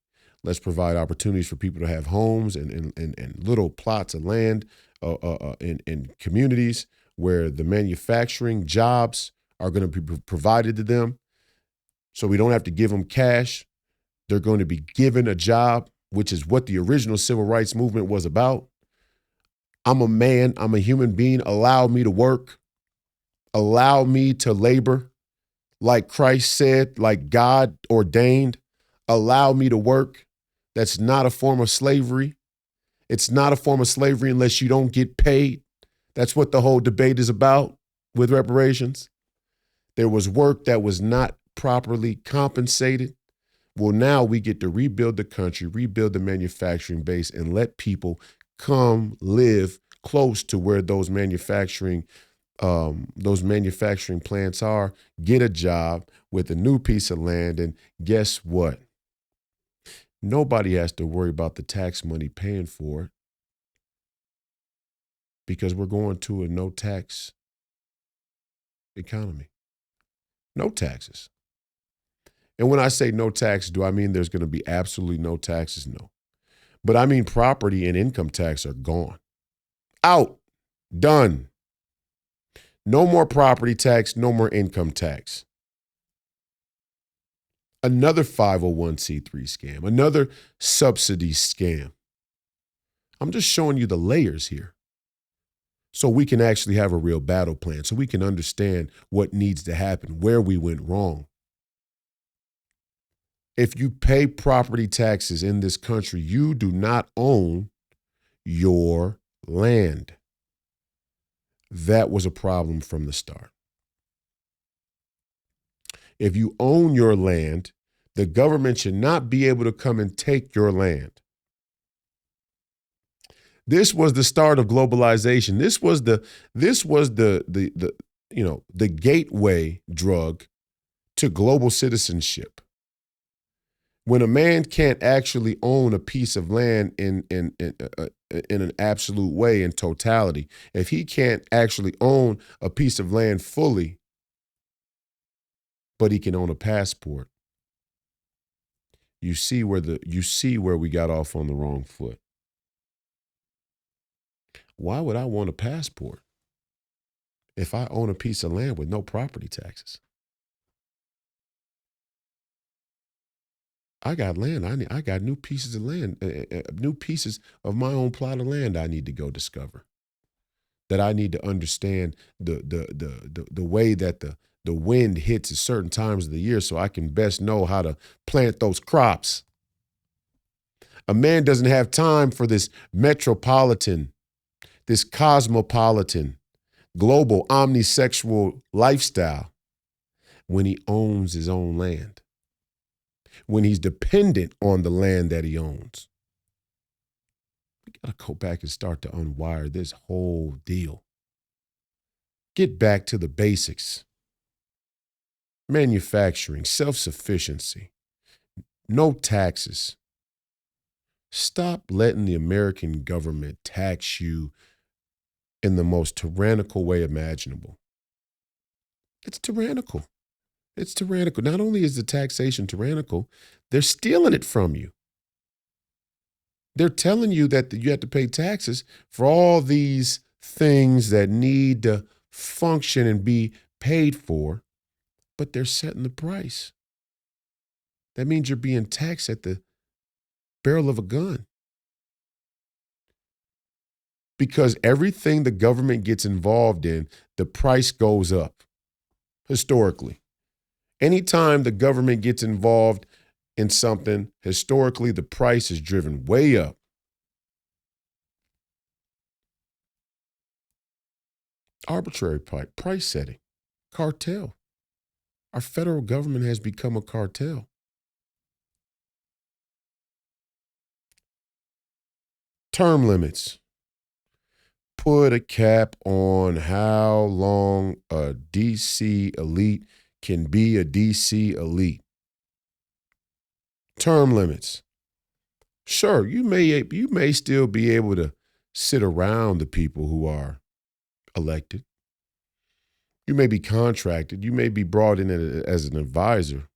Let's provide opportunities for people to have homes and little plots of land in communities where the manufacturing jobs are going to be provided to them. So we don't have to give them cash. They're going to be given a job, which is what the original civil rights movement was about. I'm a man. I'm a human being. Allow me to work. Allow me to labor. Like Christ said, like God ordained, allow me to work. That's not a form of slavery. It's not a form of slavery unless you don't get paid. That's what the whole debate is about with reparations. There was work that was not properly compensated. Well, now we get to rebuild the country, rebuild the manufacturing base, and let people come live close to where those manufacturing plants are, get a job with a new piece of land, and guess what? Nobody has to worry about the tax money paying for it because we're going to a no-tax economy. No taxes. And when I say no tax, do I mean there's going to be absolutely no taxes? No. But I mean property and income tax are gone. Out. Done. No more property tax, no more income tax. Another 501c3 scam, another subsidy scam. I'm just showing you the layers here so we can actually have a real battle plan, so we can understand what needs to happen, where we went wrong. If you pay property taxes in this country, you do not own your land. That was a problem from the start. If you own your land, the government should not be able to come and take your land. This was the start of globalization. This was the gateway drug to global citizenship. When a man can't actually own a piece of land in an absolute way, in totality, if he can't actually own a piece of land fully, but he can own a passport, you see where we got off on the wrong foot. Why would I want a passport if I own a piece of land with no property taxes? I got land. I got new pieces of land, new pieces of my own plot of land I need to go discover. That I need to understand the way that the wind hits at certain times of the year so I can best know how to plant those crops. A man doesn't have time for this metropolitan, this cosmopolitan, global, omnisexual lifestyle when he owns his own land, when he's dependent on the land that he owns. We got to go back and start to unwire this whole deal. Get back to the basics. Manufacturing, self-sufficiency, no taxes. Stop letting the American government tax you in the most tyrannical way imaginable. It's tyrannical. It's tyrannical. Not only is the taxation tyrannical, they're stealing it from you. They're telling you that you have to pay taxes for all these things that need to function and be paid for, but they're setting the price. That means you're being taxed at the barrel of a gun. Because everything the government gets involved in, the price goes up, historically. Anytime the government gets involved in something, historically, the price is driven way up. Arbitrary price setting, cartel. Our federal government has become a cartel. Term limits. Put a cap on how long a DC elite can be a DC elite. Term limits. Sure, you may still be able to sit around the people who are elected. You may be contracted. You may be brought in as an advisor.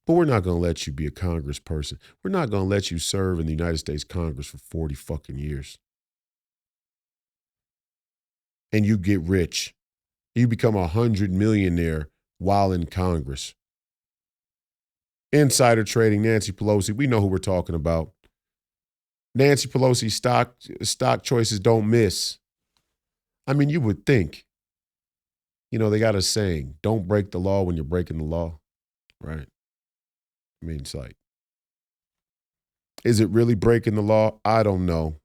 But we're not going to let you be a congressperson. We're not going to let you serve in the United States Congress for 40 fucking years. And you get rich. You become a 100 millionaire while in Congress. Insider trading, Nancy Pelosi. We know who we're talking about. Nancy Pelosi's stock choices don't miss. I mean, you would think, they got a saying, don't break the law when you're breaking the law, right? I mean, it's like, is it really breaking the law? I don't know.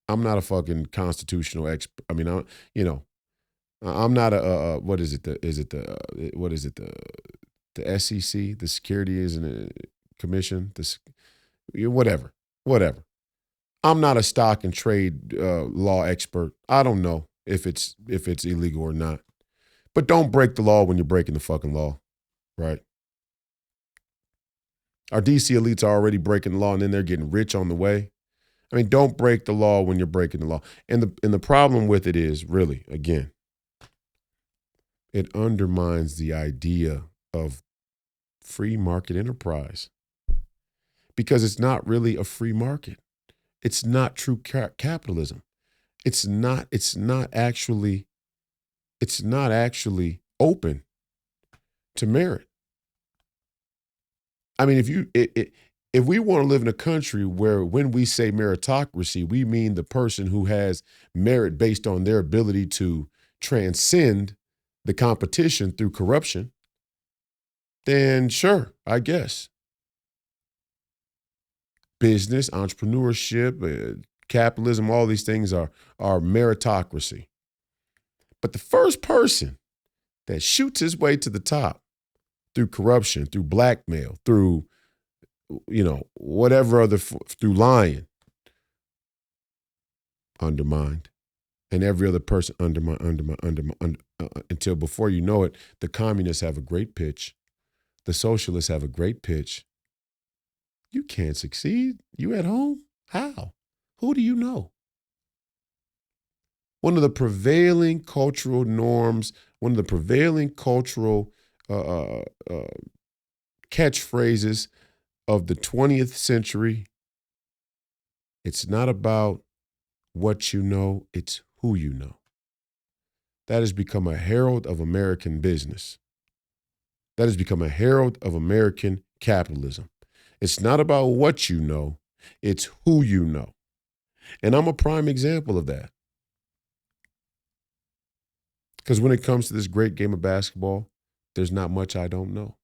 I'm not a fucking constitutional expert. I mean, I'm not what is it? The SEC, the Securities and Commission, whatever. I'm not a stock and trade law expert. I don't know if it's illegal or not. But don't break the law when you're breaking the fucking law, right? Our DC elites are already breaking the law, and then they're getting rich on the way. I mean, don't break the law when you're breaking the law. And the problem with it is, really, again, it undermines the idea of free market enterprise because it's not really a free market. It's not true capitalism. It's not actually open to merit. I mean, if we want to live in a country where when we say meritocracy, we mean the person who has merit based on their ability to transcend the competition through corruption, then sure, I guess. Business, entrepreneurship, capitalism, all these things are meritocracy. But the first person that shoots his way to the top through corruption, through blackmail, through, whatever through lying, undermined. And every other person undermined, until before you know it, the communists have a great pitch. The socialists have a great pitch. You can't succeed. You at home? How? Who do you know? One of the prevailing cultural norms, one of the prevailing cultural catchphrases of the 20th century, it's not about what you know, it's who you know. That has become a herald of American business. That has become a herald of American capitalism. It's not about what you know, it's who you know. And I'm a prime example of that. Because when it comes to this great game of basketball, there's not much I don't know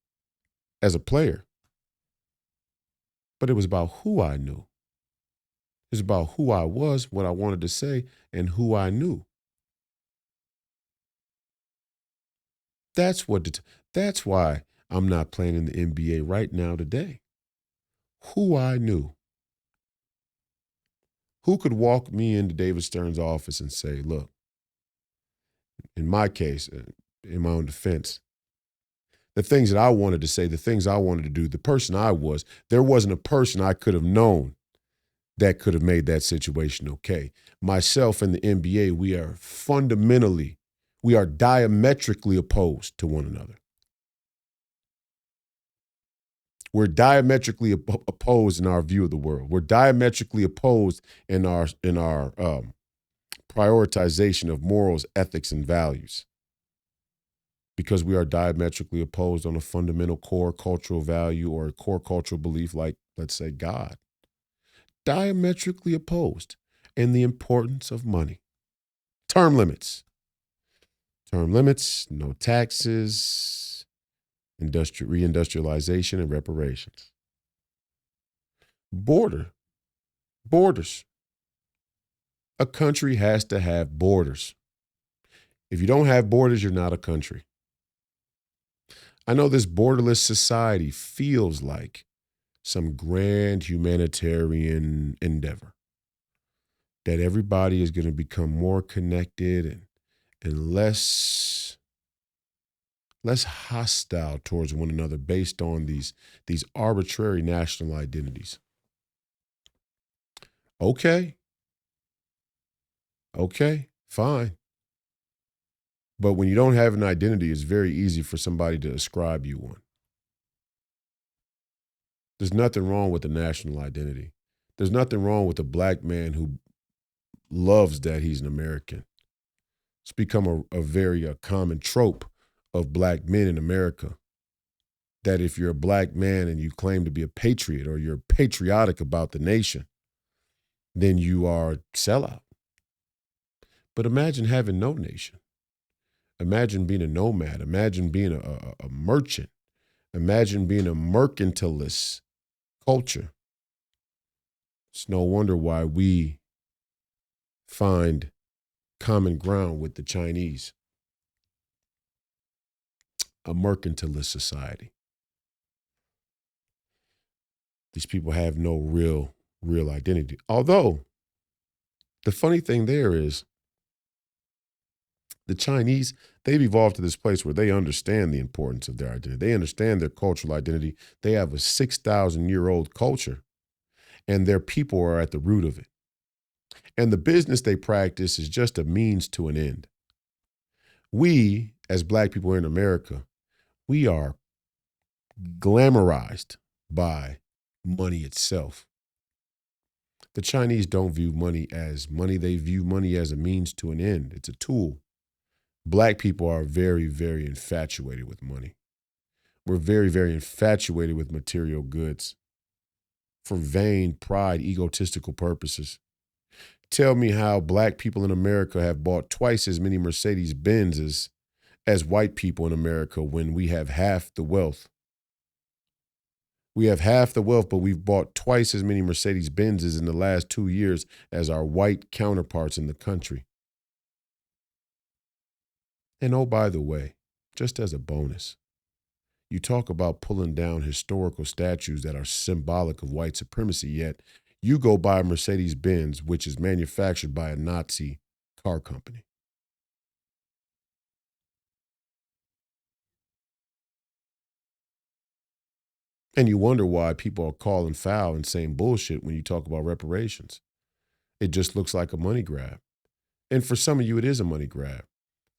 as a player, but it was about who I knew. It's about who I was, what I wanted to say, and who I knew. That's what. That's why I'm not playing in the NBA right now today. Who I knew. Who could walk me into David Stern's office and say, "Look, in my case, in my own defense, the things that I wanted to say, the things I wanted to do, the person I was, there wasn't a person I could have known that could have made that situation okay. Myself and the NBA, we are diametrically opposed to one another. We're diametrically opposed in our view of the world. We're diametrically opposed in our prioritization of morals, ethics, and values. Because we are diametrically opposed on a fundamental core cultural value or a core cultural belief like, let's say, God. Diametrically opposed in the importance of money. Term limits. Term limits, no taxes, reindustrialization, and reparations. Borders. A country has to have borders. If you don't have borders, you're not a country. I know this borderless society feels like some grand humanitarian endeavor, that everybody is going to become more connected and less hostile towards one another based on these arbitrary national identities. Okay, fine. But when you don't have an identity, it's very easy for somebody to ascribe you one. There's nothing wrong with the national identity. There's nothing wrong with a black man who loves that he's an American. It's become a very common trope of black men in America that if you're a black man and you claim to be a patriot or you're patriotic about the nation, then you are a sellout. But imagine having no nation. Imagine being a nomad. Imagine being a merchant. Imagine being a mercantilist culture. It's no wonder why we find common ground with the Chinese. A mercantilist society. These people have no real identity. Although, the funny thing there is, the Chinese, they've evolved to this place where they understand the importance of their identity. They understand their cultural identity. They have a 6,000-year-old culture, and their people are at the root of it. And the business they practice is just a means to an end. We, as black people here in America, we are glamorized by money itself. The Chinese don't view money as money. They view money as a means to an end. It's a tool. Black people are very, very infatuated with money. We're very, very infatuated with material goods for vain, pride, egotistical purposes. Tell me how black people in America have bought twice as many Mercedes Benzes as white people in America when we have half the wealth. We have half the wealth, but we've bought twice as many Mercedes Benzes in the last 2 years as our white counterparts in the country. And oh, by the way, just as a bonus, you talk about pulling down historical statues that are symbolic of white supremacy, yet you go buy a Mercedes Benz, which is manufactured by a Nazi car company. And you wonder why people are calling foul and saying bullshit when you talk about reparations. It just looks like a money grab. And for some of you, it is a money grab.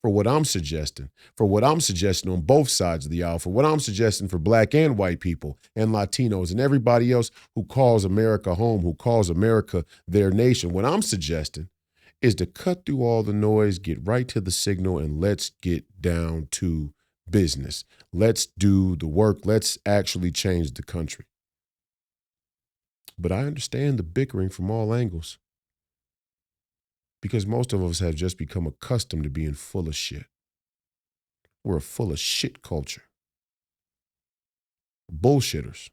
For what I'm suggesting on both sides of the aisle, for what I'm suggesting for black and white people and Latinos and everybody else who calls America home, who calls America their nation, what I'm suggesting is to cut through all the noise, get right to the signal, and let's get down to business. Let's do the work. Let's actually change the country. But I understand the bickering from all angles because most of us have just become accustomed to being full of shit. We're a full of shit culture. Bullshitters.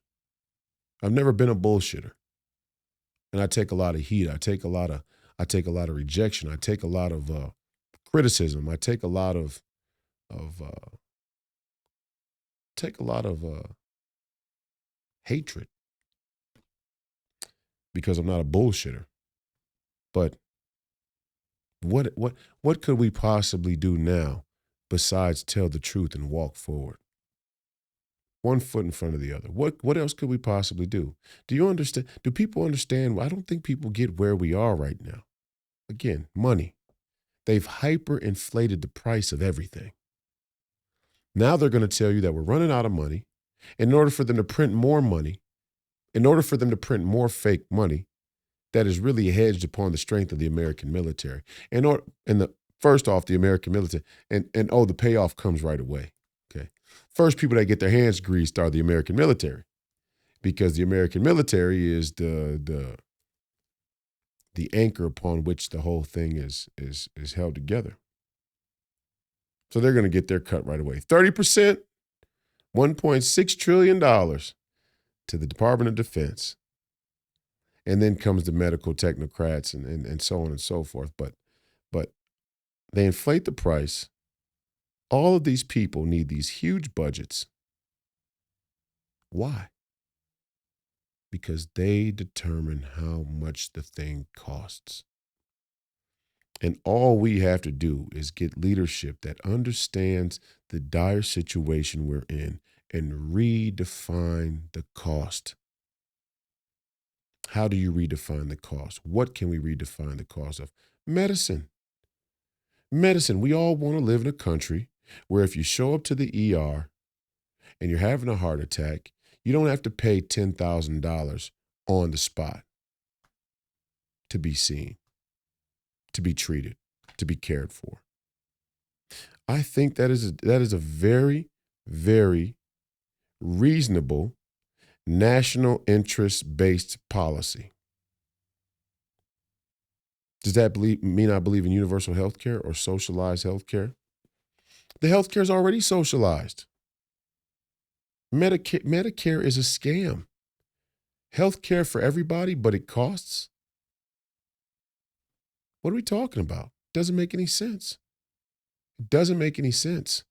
I've never been a bullshitter. And I take a lot of heat. I take a lot of rejection. I take a lot of criticism. I take a lot of hatred because I'm not a bullshitter. But what could we possibly do now besides tell the truth and walk forward? One foot in front of the other. What else could we possibly do? Do you understand? Do people understand? I don't think people get where we are right now. Again, money. They've hyperinflated the price of everything. Now they're going to tell you that we're running out of money. In order for them to print more money, in order for them to print more fake money, that is really hedged upon the strength of the American military. First off, the American military, and the payoff comes right away. Okay. First people that get their hands greased are the American military, because the American military is the anchor upon which the whole thing is held together. So they're going to get their cut right away. 30%, $1.6 trillion to the Department of Defense. And then comes the medical technocrats and so on and so forth. But they inflate the price. All of these people need these huge budgets. Why? Because they determine how much the thing costs. And all we have to do is get leadership that understands the dire situation we're in and redefine the cost. How do you redefine the cost? What can we redefine the cost of? Medicine. Medicine. We all want to live in a country where if you show up to the ER and you're having a heart attack, you don't have to pay $10,000 on the spot to be seen, to be treated, to be cared for. I think that is a very, very reasonable national interest-based policy. Does that mean I believe in universal health care or socialized health care? The health care is already socialized. Medicare is a scam. Health care for everybody, but it costs? What are we talking about? Doesn't make any sense. It doesn't make any sense.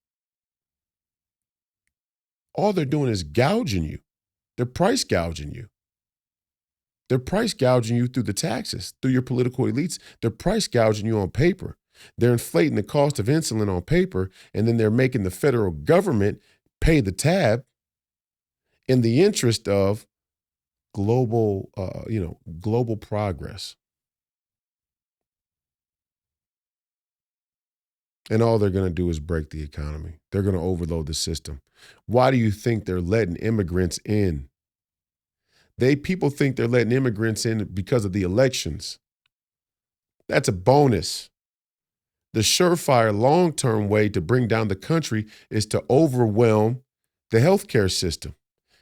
All they're doing is gouging you. They're price gouging you. They're price gouging you through the taxes, through your political elites. They're price gouging you on paper. They're inflating the cost of insulin on paper, and then they're making the federal government pay the tab in the interest of global progress. And all they're going to do is break the economy. They're going to overload the system. Why do you think they're letting immigrants in? People think they're letting immigrants in because of the elections. That's a bonus. The surefire long-term way to bring down the country is to overwhelm the healthcare system,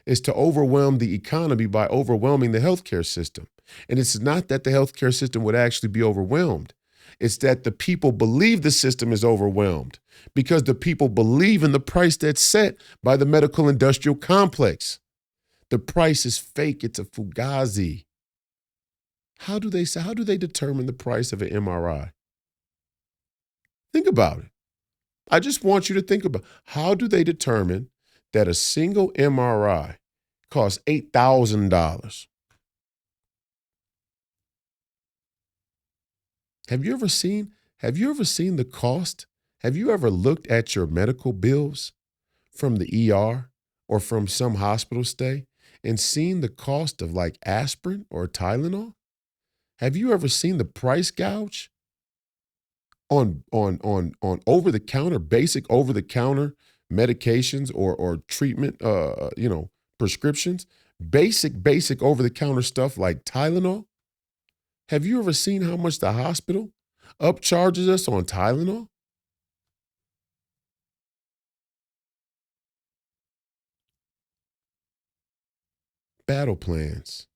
is to overwhelm the economy by overwhelming the healthcare system. And it's not that the healthcare system would actually be overwhelmed. It's that the people believe the system is overwhelmed because the people believe in the price that's set by the medical industrial complex. The price is fake. It's a fugazi. How do they determine the price of an MRI? Think about it. I just want you to think about, how do they determine that a single MRI costs $8,000? Have you ever seen the cost? Have you ever looked at your medical bills from the ER or from some hospital stay and seen the cost of like aspirin or Tylenol? Have you ever seen the price gouge on over-the-counter, basic over-the-counter medications or treatment, prescriptions? Basic over-the-counter stuff like Tylenol? Have you ever seen how much the hospital upcharges us on Tylenol? Battle plans.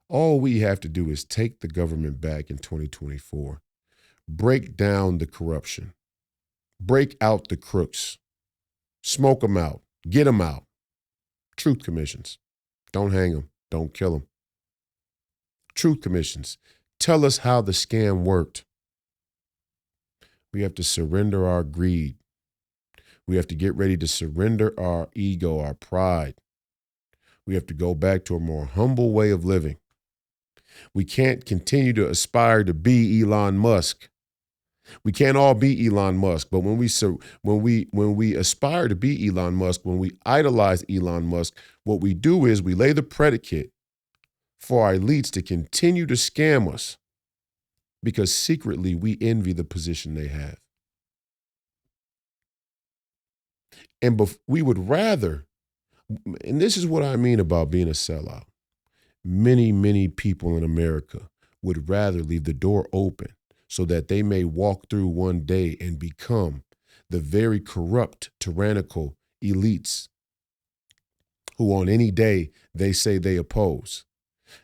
All we have to do is take the government back in 2024, break down the corruption, Break out the crooks. Smoke them out. Get them out. Truth commissions. Don't hang them. Don't kill them. Truth commissions. Tell us how the scam worked. We have to surrender our greed. We have to get ready to surrender our ego, our pride. We have to go back to a more humble way of living. We can't continue to aspire to be Elon Musk. We can't all be Elon Musk, but when we aspire to be Elon Musk, when we idolize Elon Musk, what we do is we lay the predicate for our elites to continue to scam us because secretly we envy the position they have. And we would rather, and this is what I mean about being a sellout. Many, many people in America would rather leave the door open so that they may walk through one day and become the very corrupt, tyrannical elites who on any day they say they oppose.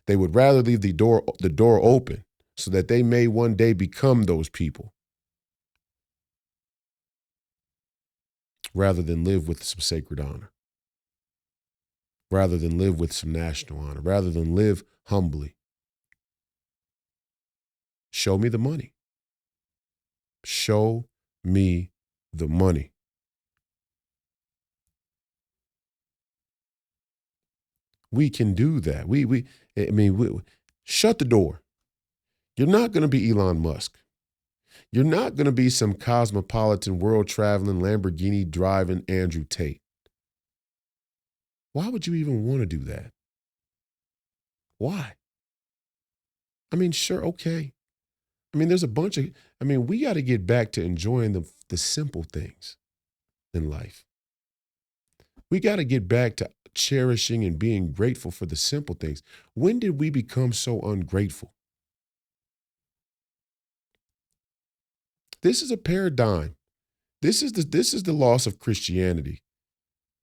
They would rather leave the door open so that they may one day become those people rather than live with some sacred honor, rather than live with some national honor, rather than live humbly. Show me the money. Show me the money. We can do that. Shut the door. You're not going to be Elon Musk. You're not going to be some cosmopolitan, world-traveling, Lamborghini-driving Andrew Tate. Why would you even want to do that? Why? Sure, okay. There's a bunch of, we got to get back to enjoying the simple things in life. We got to get back to cherishing and being grateful for the simple things. When did we become so ungrateful? This is a paradigm. This is the loss of Christianity.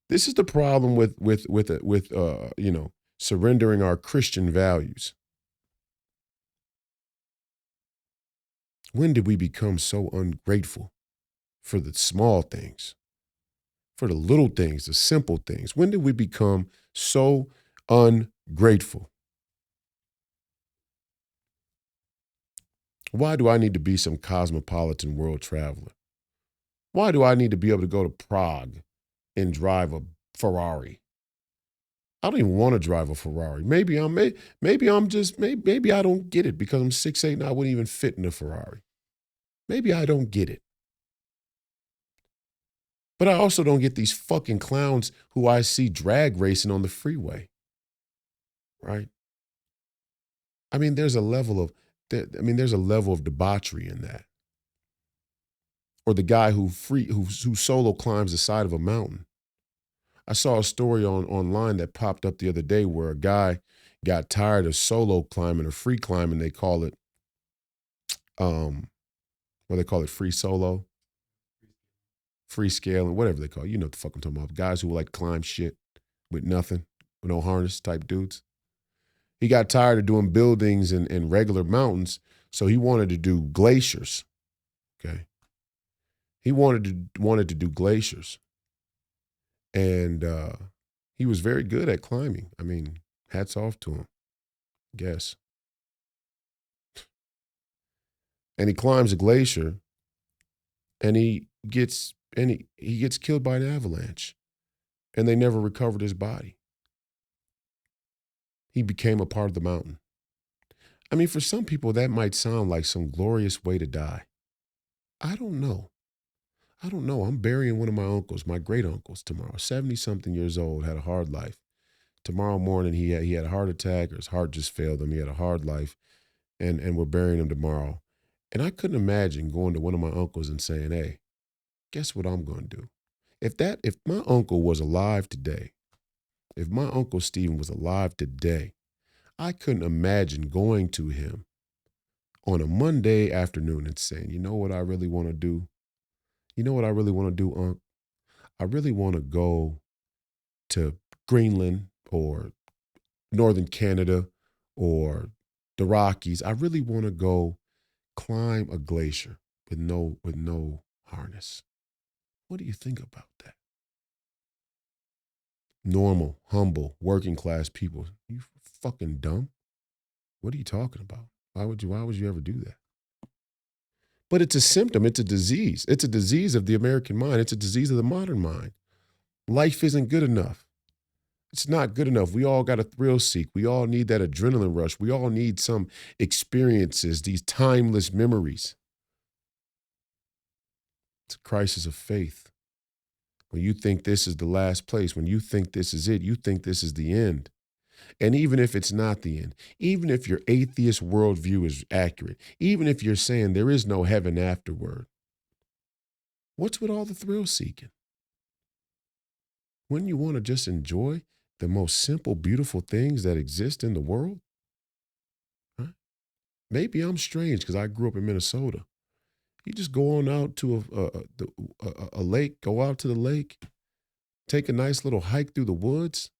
This is the problem with surrendering our Christian values. When did we become so ungrateful for the small things, for the little things, the simple things? When did we become so ungrateful? Why do I need to be some cosmopolitan world traveler? Why do I need to be able to go to Prague and drive a Ferrari? I don't even want to drive a Ferrari. Maybe I don't get it because I'm 6'8" and I wouldn't even fit in a Ferrari. Maybe I don't get it. But I also don't get these fucking clowns who I see drag racing on the freeway. Right? There's a level of debauchery in that. Or the guy who solo climbs the side of a mountain. I saw a story online that popped up the other day where a guy got tired of solo climbing or free climbing. They call it, free solo, free scaling, whatever they call it. You know what the fuck I'm talking about. Guys who like climb shit with nothing, with no harness type dudes. He got tired of doing buildings and regular mountains, so he wanted to do glaciers. Okay. He wanted to do glaciers. And he was very good at climbing. Hats off to him, I guess. And he climbs a glacier and he gets killed by an avalanche. And they never recovered his body. He became a part of the mountain. For some people, that might sound like some glorious way to die. I don't know. I'm burying one of my uncles, my great uncles, tomorrow. 70-something years old, had a hard life. Tomorrow morning, he had a heart attack, or his heart just failed him. He had a hard life, and we're burying him tomorrow. And I couldn't imagine going to one of my uncles and saying, "Hey, guess what I'm going to do?" If my uncle was alive today, if my Uncle Stephen was alive today, I couldn't imagine going to him on a Monday afternoon and saying, "You know what I really want to do? You know what I really want to do, Unc? I really want to go to Greenland or Northern Canada or the Rockies. I really want to go climb a glacier with no harness. What do you think about that? Normal, humble, working class people. You fucking dumb. What are you talking about? Why would you ever do that? But it's a symptom, it's a disease. It's a disease of the American mind. It's a disease of the modern mind. Life isn't good enough. It's not good enough. We all got a thrill seek. We all need that adrenaline rush. We all need some experiences, these timeless memories. It's a crisis of faith. When you think this is the last place, when you think this is it, you think this is the end. And even if it's not the end, even if your atheist worldview is accurate, even if you're saying there is no heaven afterward, what's with all the thrill seeking? Wouldn't you want to just enjoy the most simple, beautiful things that exist in the world? Huh? Maybe I'm strange because I grew up in Minnesota. You just go on out to a lake, go out to the lake, take a nice little hike through the woods,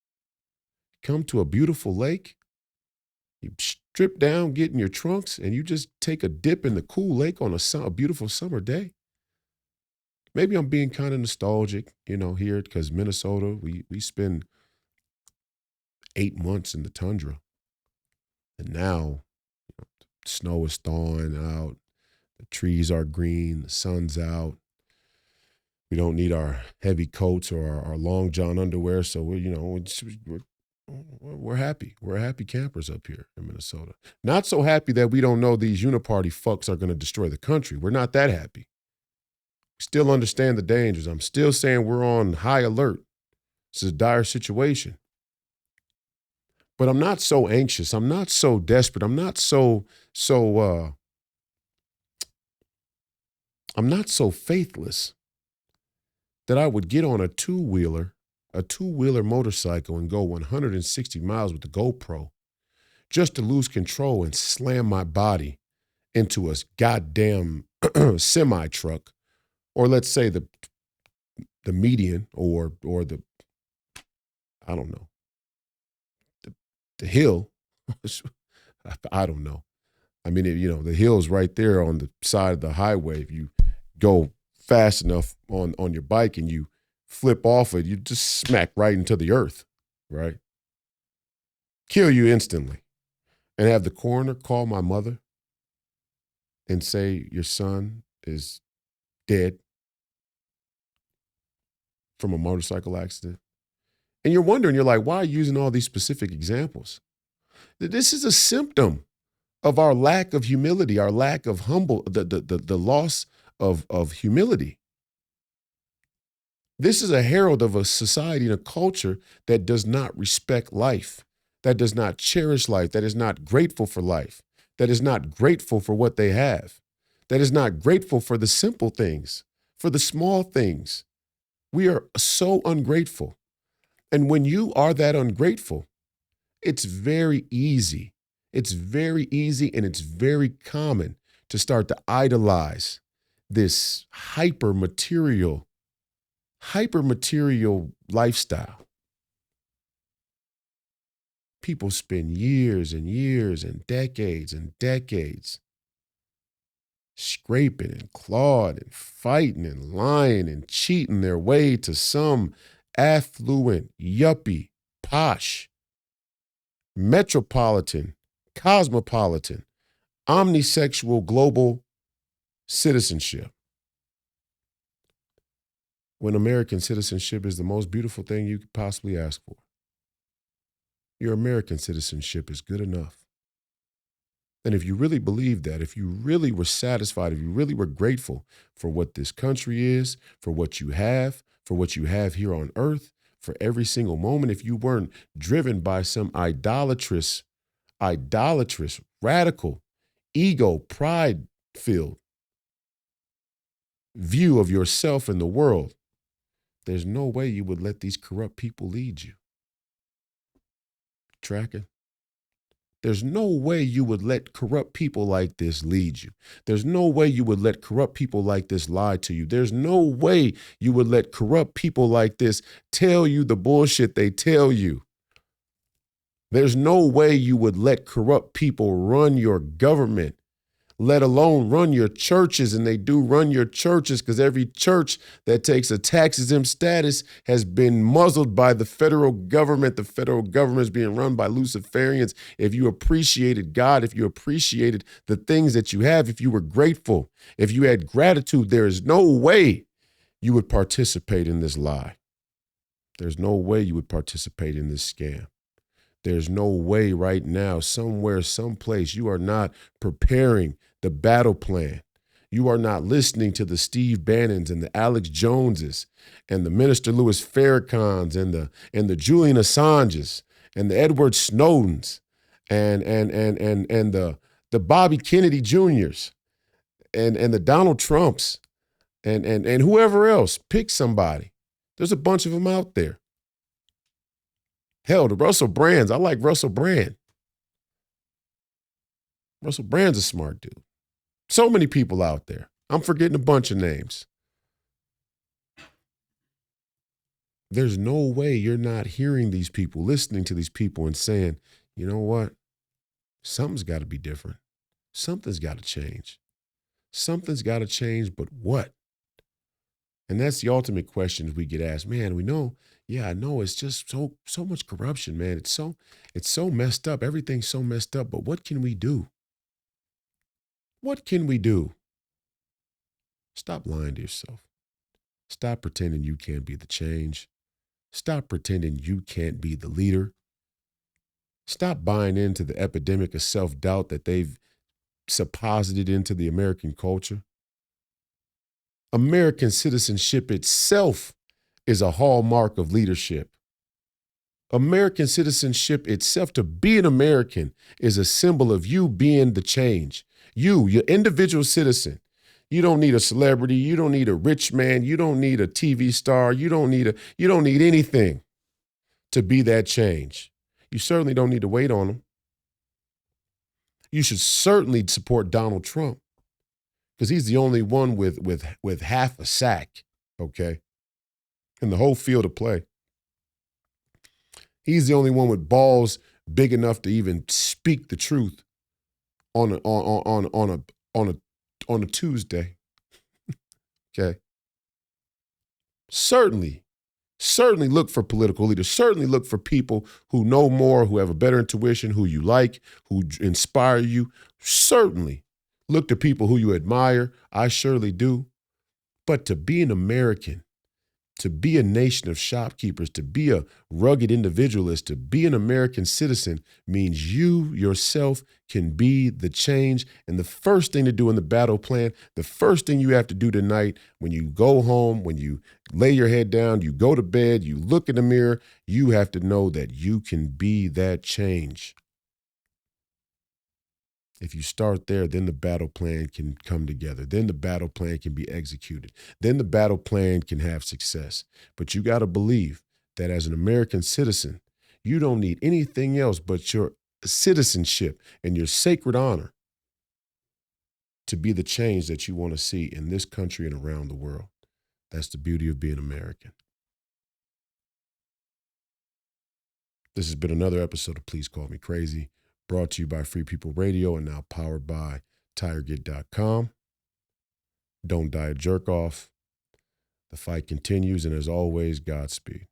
come to a beautiful lake, you strip down, get in your trunks, and you just take a dip in the cool lake on a beautiful summer day. Maybe I'm being kind of nostalgic, here because Minnesota, we spend 8 months in the tundra. And now snow is thawing out, the trees are green, the sun's out. We don't need our heavy coats or our long john underwear. So we're happy. We're happy campers up here in Minnesota. Not so happy that we don't know these uniparty fucks are going to destroy the country. We're not that happy. Still understand the dangers. I'm still saying we're on high alert. This is a dire situation. But I'm not so anxious. I'm not so desperate. I'm not so faithless that I would get on a two-wheeler motorcycle and go 160 miles with the GoPro just to lose control and slam my body into a goddamn semi-truck, or let's say the median or the, I don't know, the hill. I don't know. I mean, the hill's right there on the side of the highway. If you go fast enough on your bike and you flip off it, you just smack right into the earth, right? Kill you instantly. And have the coroner call my mother and say, your son is dead from a motorcycle accident. And you're wondering, you're like, why are you using all these specific examples? This is a symptom of our lack of humility, our lack of the loss of humility. This is a herald of a society and a culture that does not respect life, that does not cherish life, that is not grateful for life, that is not grateful for what they have, that is not grateful for the simple things, for the small things. We are so ungrateful. And when you are that ungrateful, it's very easy. It's very easy and it's very common to start to idolize this hyper material lifestyle. People spend years and years and decades scraping and clawing and fighting and lying and cheating their way to some affluent, yuppie, posh, metropolitan, cosmopolitan, omnisexual global citizenship. When American citizenship is the most beautiful thing you could possibly ask for. Your American citizenship is good enough. And if you really believe that, if you really were satisfied, if you really were grateful for what this country is, for what you have here on earth, for every single moment, if you weren't driven by some idolatrous, radical, ego, pride-filled view of yourself and the world, there's no way you would let these corrupt people lead you. Tracking? There's no way you would let corrupt people like this lead you. There's no way you would let corrupt people like this lie to you. There's no way you would let corrupt people like this tell you the bullshit they tell you. There's no way you would let corrupt people run your government let alone run your churches. And they do run your churches because every church that takes a tax-exempt status has been muzzled by the federal government. The federal government is being run by Luciferians. If you appreciated God, if you appreciated the things that you have, if you were grateful, if you had gratitude, there is no way you would participate in this lie. There's no way you would participate in this scam. There's no way right now, somewhere, someplace, you are not preparing the battle plan. You are not listening to the Steve Bannons and the Alex Joneses and the Minister Louis Farrakhan's and the Julian Assanges and the Edward Snowdens and the Bobby Kennedy Juniors and the Donald Trumps and whoever else. Pick somebody. There's a bunch of them out there. Hell, the Russell Brands. I like Russell Brand. Russell Brand's a smart dude. So many people out there. I'm forgetting a bunch of names. There's no way you're not hearing these people, listening to these people and saying, you know what? Something's got to be different. Something's got to change. Something's got to change, but what? And that's the ultimate question we get asked. Man, we know, yeah, I know it's just so much corruption, man. It's so messed up. Everything's so messed up, but what can we do? What can we do? Stop lying to yourself. Stop pretending you can't be the change. Stop pretending you can't be the leader. Stop buying into the epidemic of self-doubt that they've supposited into the American culture. American citizenship itself is a hallmark of leadership. American citizenship itself, to be an American, is a symbol of you being the change. You, your individual citizen. You don't need a celebrity. You don't need a rich man. You don't need a TV star. You don't need anything to be that change. You certainly don't need to wait on them. You should certainly support Donald Trump because he's the only one with half a sack, okay, in the whole field of play. He's the only one with balls big enough to even speak the truth on a Tuesday. Okay. Certainly look for political leaders. Certainly look for people who know more, who have a better intuition, who you like, who inspire you. Certainly look to people who you admire. I surely do. But to be an American, to be a nation of shopkeepers, to be a rugged individualist, to be an American citizen means you yourself can be the change. And the first thing to do in the battle plan, the first thing you have to do tonight when you go home, when you lay your head down, you go to bed, you look in the mirror, you have to know that you can be that change. If you start there, then the battle plan can come together. Then the battle plan can be executed. Then the battle plan can have success. But you got to believe that as an American citizen, you don't need anything else but your citizenship and your sacred honor to be the change that you want to see in this country and around the world. That's the beauty of being American. This has been another episode of Please Call Me Crazy, brought to you by Free People Radio and now powered by TireGit.com. Don't die a jerk off. The fight continues, and as always, Godspeed.